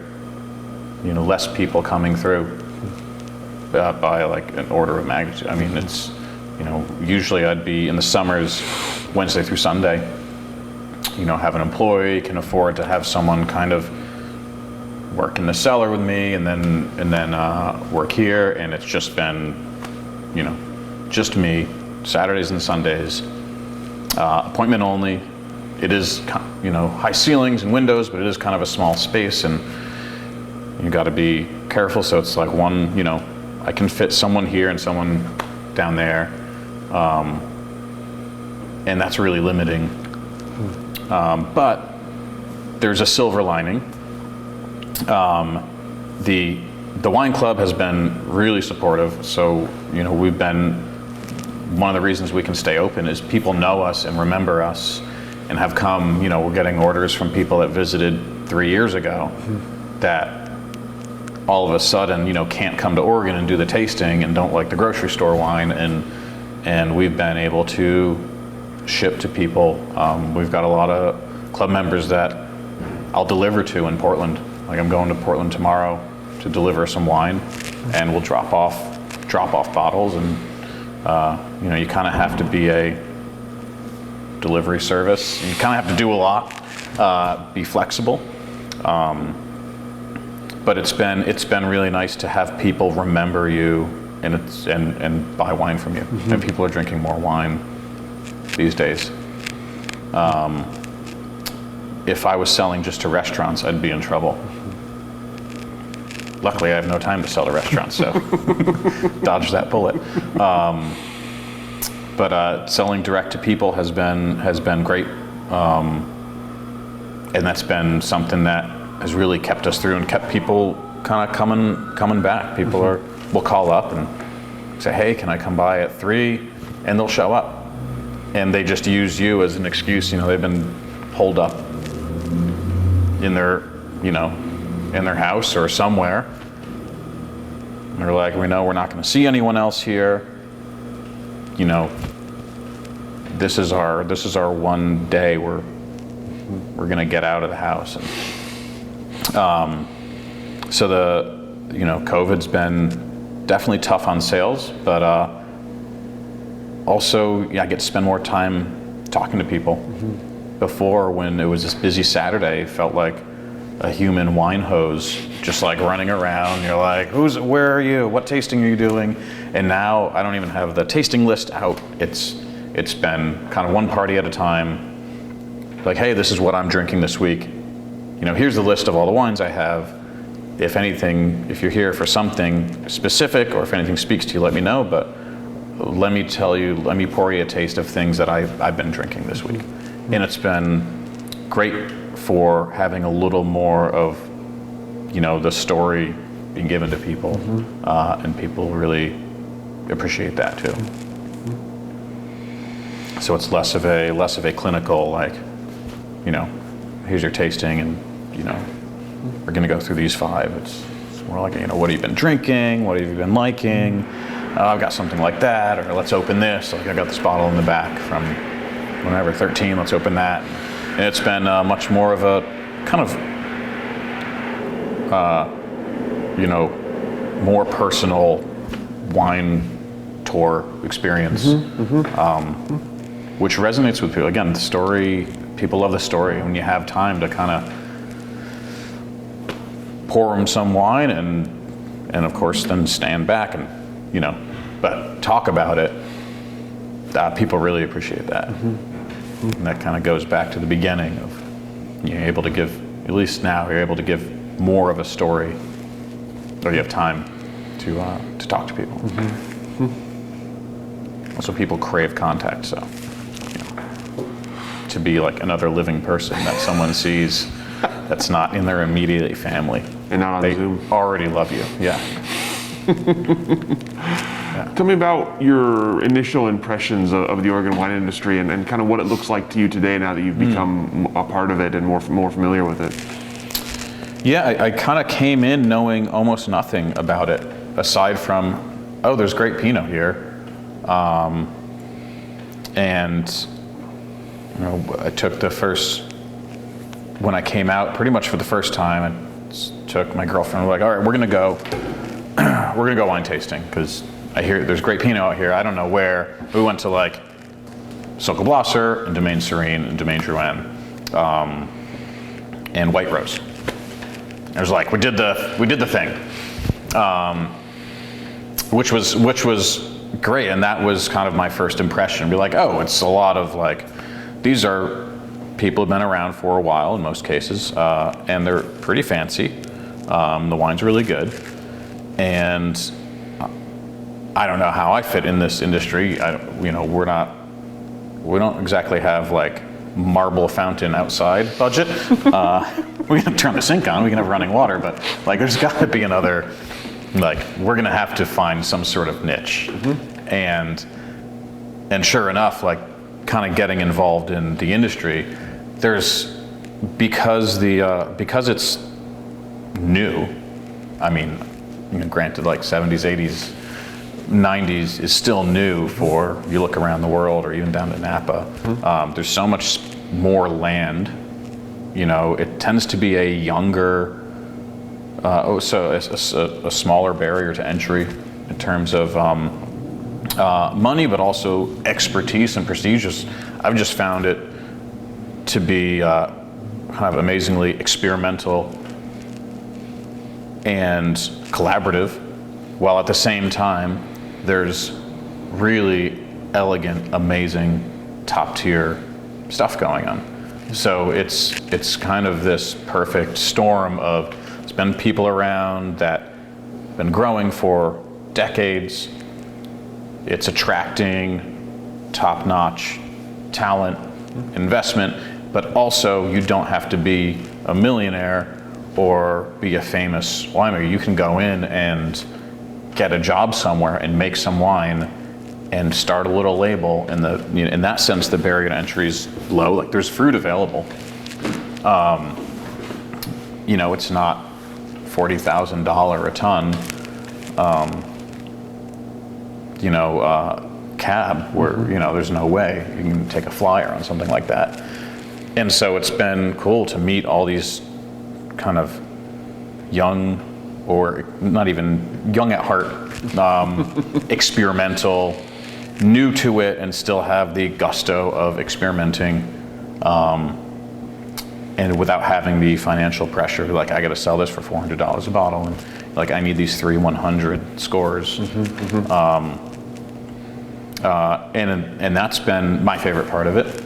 Less people coming through by like an order of magnitude. I mean, it's usually I'd be in the summers, Wednesday through Sunday. Have an employee, can afford to have someone kind of work in the cellar with me, and then work here, and it's just been, just me, Saturdays and Sundays, appointment only. It is, high ceilings and windows, but it is kind of a small space, and you got to be careful. So it's like one, I can fit someone here and someone down there, and that's really limiting. But there's a silver lining. The wine club has been really supportive. So, we've been, one of the reasons we can stay open is people know us and remember us and have come, we're getting orders from people that visited 3 years ago that all of a sudden, can't come to Oregon and do the tasting and don't like the grocery store wine, and we've been able to ship to people. We've got a lot of club members that I'll deliver to in Portland. Like, I'm going to Portland tomorrow to deliver some wine, and we'll drop off bottles, and you kind of have to be a delivery service. You kind of have to do a lot, be flexible. But it's been really nice to have people remember you and buy wine from you. And people are drinking more wine these days. If I was selling just to restaurants, I'd be in trouble. Luckily, I have no time to sell to restaurants, so dodge that bullet. But selling direct to people has been great, and that's been something that has really kept us through and kept people kind of coming back. People will call up and say, hey, can I come by at 3? And they'll show up. And they just use you as an excuse. They've been holed up in their, in their house or somewhere. And they're like, we know we're not going to see anyone else here. This is our one day we're going to get out of the house. And so COVID's been definitely tough on sales, but also, I get to spend more time talking to people. Before, when it was this busy Saturday, it felt like a human wine hose, just like running around. You're like, where are you? What tasting are you doing? And now I don't even have the tasting list out. It's been kind of one party at a time. Like, hey, this is what I'm drinking this week. Here's the list of all the wines I have. If anything, if you're here for something specific or if anything speaks to you, let me know. But let me pour you a taste of things that I've been drinking this week. And it's been great for having a little more of, the story being given to people. And people really appreciate that too. So it's less of a clinical, like, here's your tasting and, we're going to go through these 5. It's more like, what have you been drinking? What have you been liking? I've got something like that, or let's open this. Like, I got this bottle in the back from whenever 13, let's open that. And it's been much more of a kind of, more personal wine tour experience, which resonates with people. Again, the story, people love the story. When you have time to kind of pour them some wine and of course then stand back and, but talk about it, people really appreciate that. And that kind of goes back to the beginning of you're able to give, at least now, you're able to give more of a story, or you have time to talk to people. Also, people crave contact, so to be like another living person that someone sees that's not in their immediate family. And not on they Zoom. Already love you, yeah. Tell me about your initial impressions of the Oregon wine industry and kind of what it looks like to you today now that you've become a part of it and more familiar with it. Yeah, I kind of came in knowing almost nothing about it, aside from, there's great Pinot here. And I took when I came out, pretty much for the first time, I took my girlfriend, we're like, all right, we're gonna go wine tasting, because I hear there's great Pinot out here. I don't know where. We went to like Sokol-Blosser and Domaine Serene and Domaine Drouin, and White Rose. It was like we did the thing, which was great, and that was kind of my first impression. Be like, it's a lot of like, these are people who've been around for a while in most cases, and they're pretty fancy. The wine's really good, and I don't know how I fit in this industry. We don't exactly have like marble fountain outside budget. We can turn the sink on, we can have running water, but like there's got to be another, like we're gonna have to find some sort of niche. And sure enough, like kind of getting involved in the industry, because it's new. I mean, granted, like 70s, 80s, 90s is still new for, you look around the world or even down to Napa. There's so much more land. It tends to be a younger, so a smaller barrier to entry in terms of money, but also expertise and prestige. I've just found it to be kind of amazingly experimental and collaborative, while at the same time there's really elegant, amazing, top-tier stuff going on. So it's kind of this perfect storm of, it's been people around that have been growing for decades. It's attracting top-notch talent, investment, but also you don't have to be a millionaire or be a famous winemaker. You can go in and get a job somewhere and make some wine and start a little label. And in that sense, the barrier to entry is low. Like, there's fruit available. It's not $40,000 a ton, cab where, there's no way you can take a flyer on something like that. And so it's been cool to meet all these kind of young, or not even young at heart, experimental, new to it, and still have the gusto of experimenting, and without having the financial pressure, like, I got to sell this for $400 a bottle, and like, I need these 3 100 scores. And that's been my favorite part of it.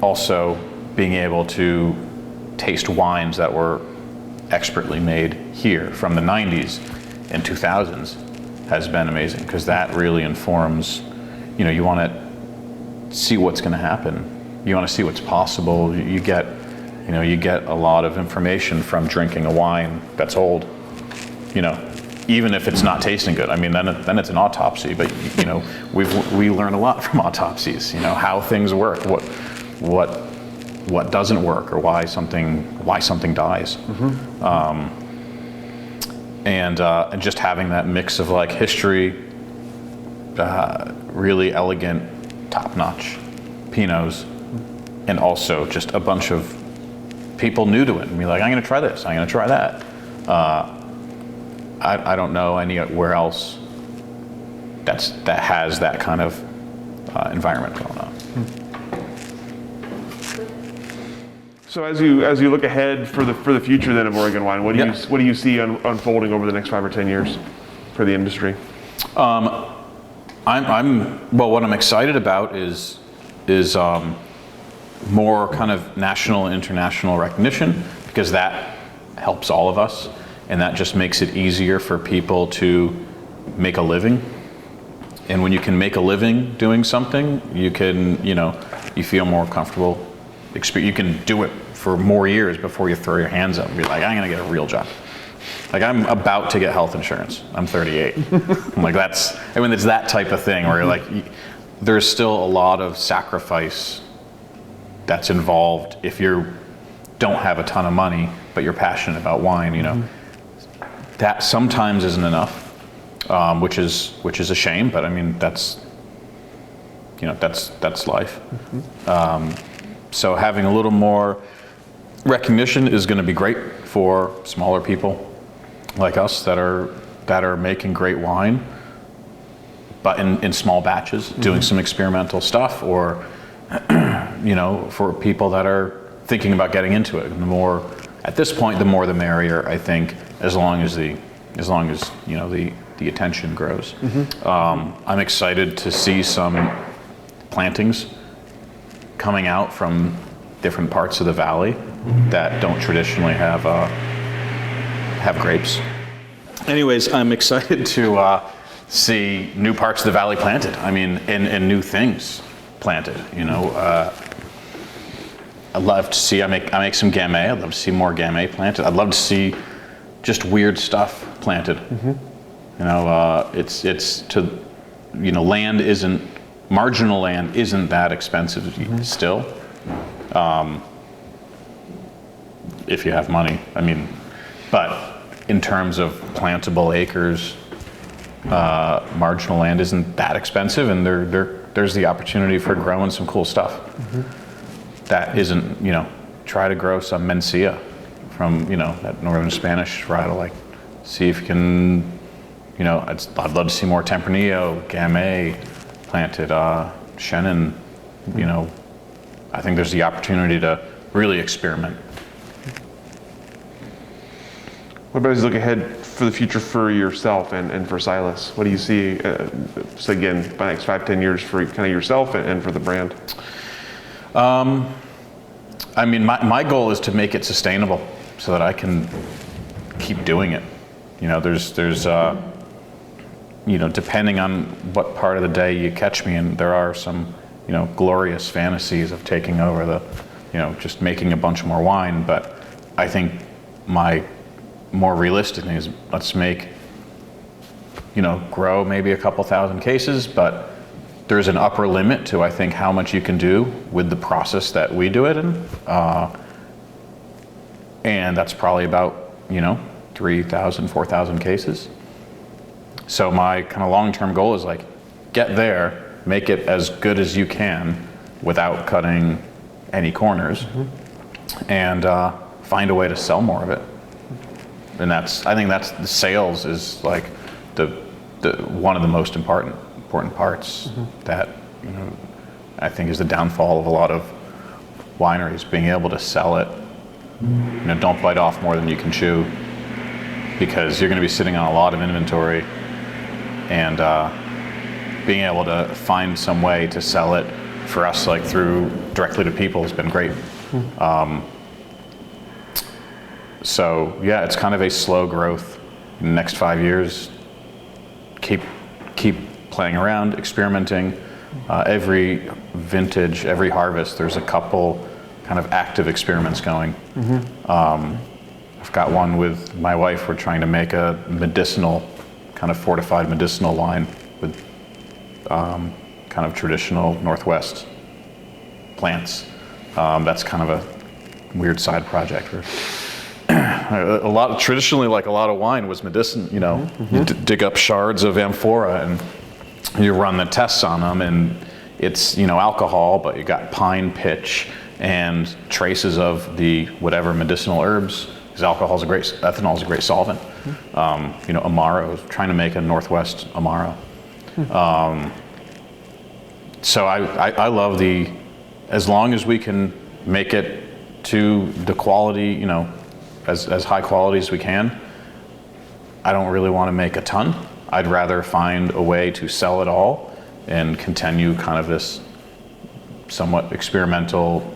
Also, being able to taste wines that were expertly made here from the 90s and 2000s has been amazing, because that really informs, you want to see what's going to happen. You want to see what's possible. You get a lot of information from drinking a wine that's old, even if it's not tasting good. I mean, then it's an autopsy, but we learn a lot from autopsies, how things work, what doesn't work, or why something dies. And just having that mix of like history, really elegant, top-notch Pinots, and also just a bunch of people new to it, and be like, I'm going to try this, I'm going to try that. I don't know anywhere else that has that kind of environment going on. So as you look ahead for the future then of Oregon wine, what do you see unfolding over the next 5 or 10 years for the industry? What I'm excited about is more kind of national and international recognition, because that helps all of us, and that just makes it easier for people to make a living. And when you can make a living doing something, you can, you feel more comfortable. You can do it for more years before you throw your hands up and be like, I'm gonna get a real job. Like, I'm about to get health insurance. I'm 38. I'm like, it's that type of thing where you're like, there's still a lot of sacrifice that's involved if you don't have a ton of money, but you're passionate about wine, That sometimes isn't enough, which is a shame, but I mean, that's life. So having a little more recognition is going to be great for smaller people like us that are making great wine, but in small batches, doing some experimental stuff, or for people that are thinking about getting into it. And the more, at this point, the more the merrier, I think, as long as the attention grows. I'm excited to see some plantings coming out from different parts of the valley that don't traditionally have grapes. Anyways, I'm excited to see new parts of the valley planted. I mean, and new things planted. I'd love to see. I make some Gamay. I'd love to see more Gamay planted. I'd love to see just weird stuff planted. It's to, land isn't. Marginal land isn't that expensive still, if you have money. I mean, but in terms of plantable acres, marginal land isn't that expensive, and there's the opportunity for growing some cool stuff. That isn't, try to grow some Mencia from, that northern Spanish varietal, like, see if you can, I'd love to see more Tempranillo, Gamay planted, Chenin. I think there's the opportunity to really experiment. What about as you look ahead for the future for yourself and for Silas? What do you see, so again, by the next 5-10 years for kind of yourself and for the brand? I mean, my goal is to make it sustainable so that I can keep doing it. There's depending on what part of the day you catch me, and there are some, glorious fantasies of taking over just making a bunch more wine. But I think my more realistic thing is let's make, grow maybe a couple thousand cases, but there's an upper limit to, I think, how much you can do with the process that we do it in. And that's probably about, 3,000, 4,000 cases. So my kind of long-term goal is like, get there, make it as good as you can without cutting any corners, and find a way to sell more of it. And I think that's the sales is like the one of the most important parts that I think is the downfall of a lot of wineries, being able to sell it. Don't bite off more than you can chew, because you're going to be sitting on a lot of inventory, and being able to find some way to sell it for us, like through directly to people, has been great. So yeah, it's kind of a slow growth. In the next 5 years, keep playing around, experimenting. Every vintage, every harvest, there's a couple kind of active experiments going. I've got one with my wife. We're trying to make a medicinal, kind of fortified medicinal wine with kind of traditional Northwest plants. That's kind of a weird side project. Traditionally, like a lot of wine was medicine. You dig up shards of amphora and you run the tests on them, and it's alcohol, but you got pine pitch and traces of the whatever medicinal herbs. Because ethanol is a great solvent. Amaro, trying to make a Northwest Amaro. So I love as long as we can make it to the quality, as high quality as we can. I don't really want to make a ton. I'd rather find a way to sell it all and continue kind of this somewhat experimental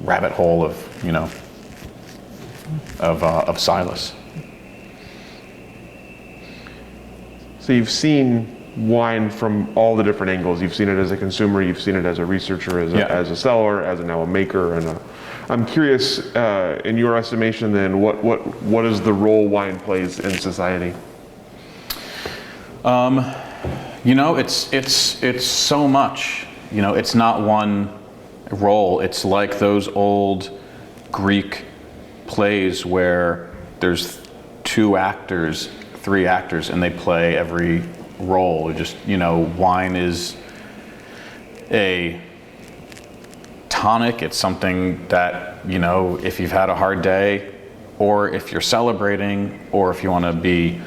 rabbit hole of Silas. So you've seen wine from all the different angles. You've seen it as a consumer, you've seen it as a researcher, as a seller, as now a maker, and I'm curious, in your estimation, then, what is the role wine plays in society? It's so much. It's not one role. It's like those old Greek plays where there's 2 actors, 3 actors, and they play every role. Wine is a tonic. It's something that, if you've had a hard day, or if you're celebrating, or if you want to be,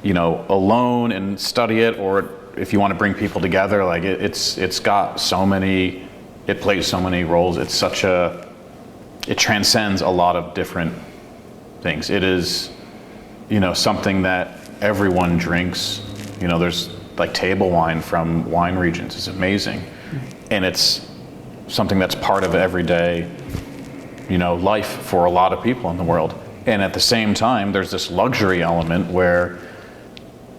alone and study it, or if you want to bring people together, like it's got so many, it plays so many roles. It transcends a lot of different things. It is, something that everyone drinks. There's like table wine from wine regions. It's amazing. And it's something that's part of everyday, life for a lot of people in the world. And at the same time, there's this luxury element where,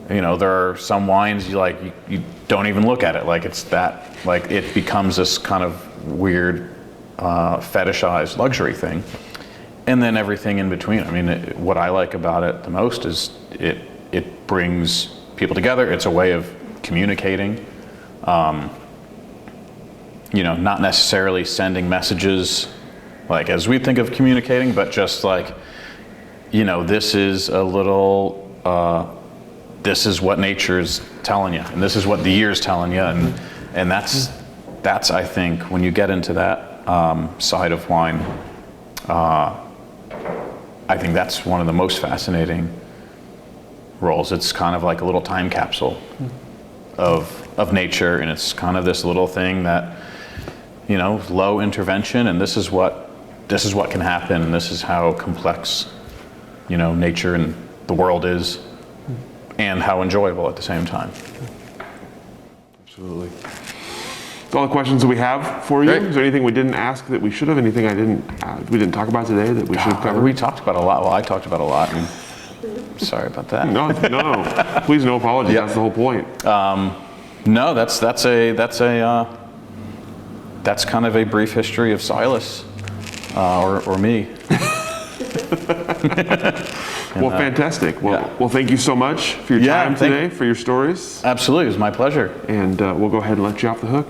there are some wines you don't even look at it. Like it becomes this kind of weird, fetishized luxury thing. And then everything in between. I mean, what I like about it the most is it brings people together. It's a way of communicating. Not necessarily sending messages like as we think of communicating, but just like, this is a little, this is what nature's telling you, and this is what the year's telling you, and that's I think when you get into that side of wine, I think that's one of the most fascinating roles. It's kind of like a little time capsule of nature, and it's kind of this little thing that, low intervention, and this is what can happen, and this is how complex, nature and the world is, and how enjoyable at the same time. Absolutely. That's all the questions that we have for you. Great. Is there anything we didn't ask that we should have? Anything we didn't talk about today that we should have covered? We talked about a lot. Well, I talked about a lot. And sorry about that. No. Please, no apologies. Yep. That's the whole point. No, that's kind of a brief history of Silas, or me. Well, fantastic. Well, thank you so much for your time today, for your stories. Absolutely, it was my pleasure. And we'll go ahead and let you off the hook.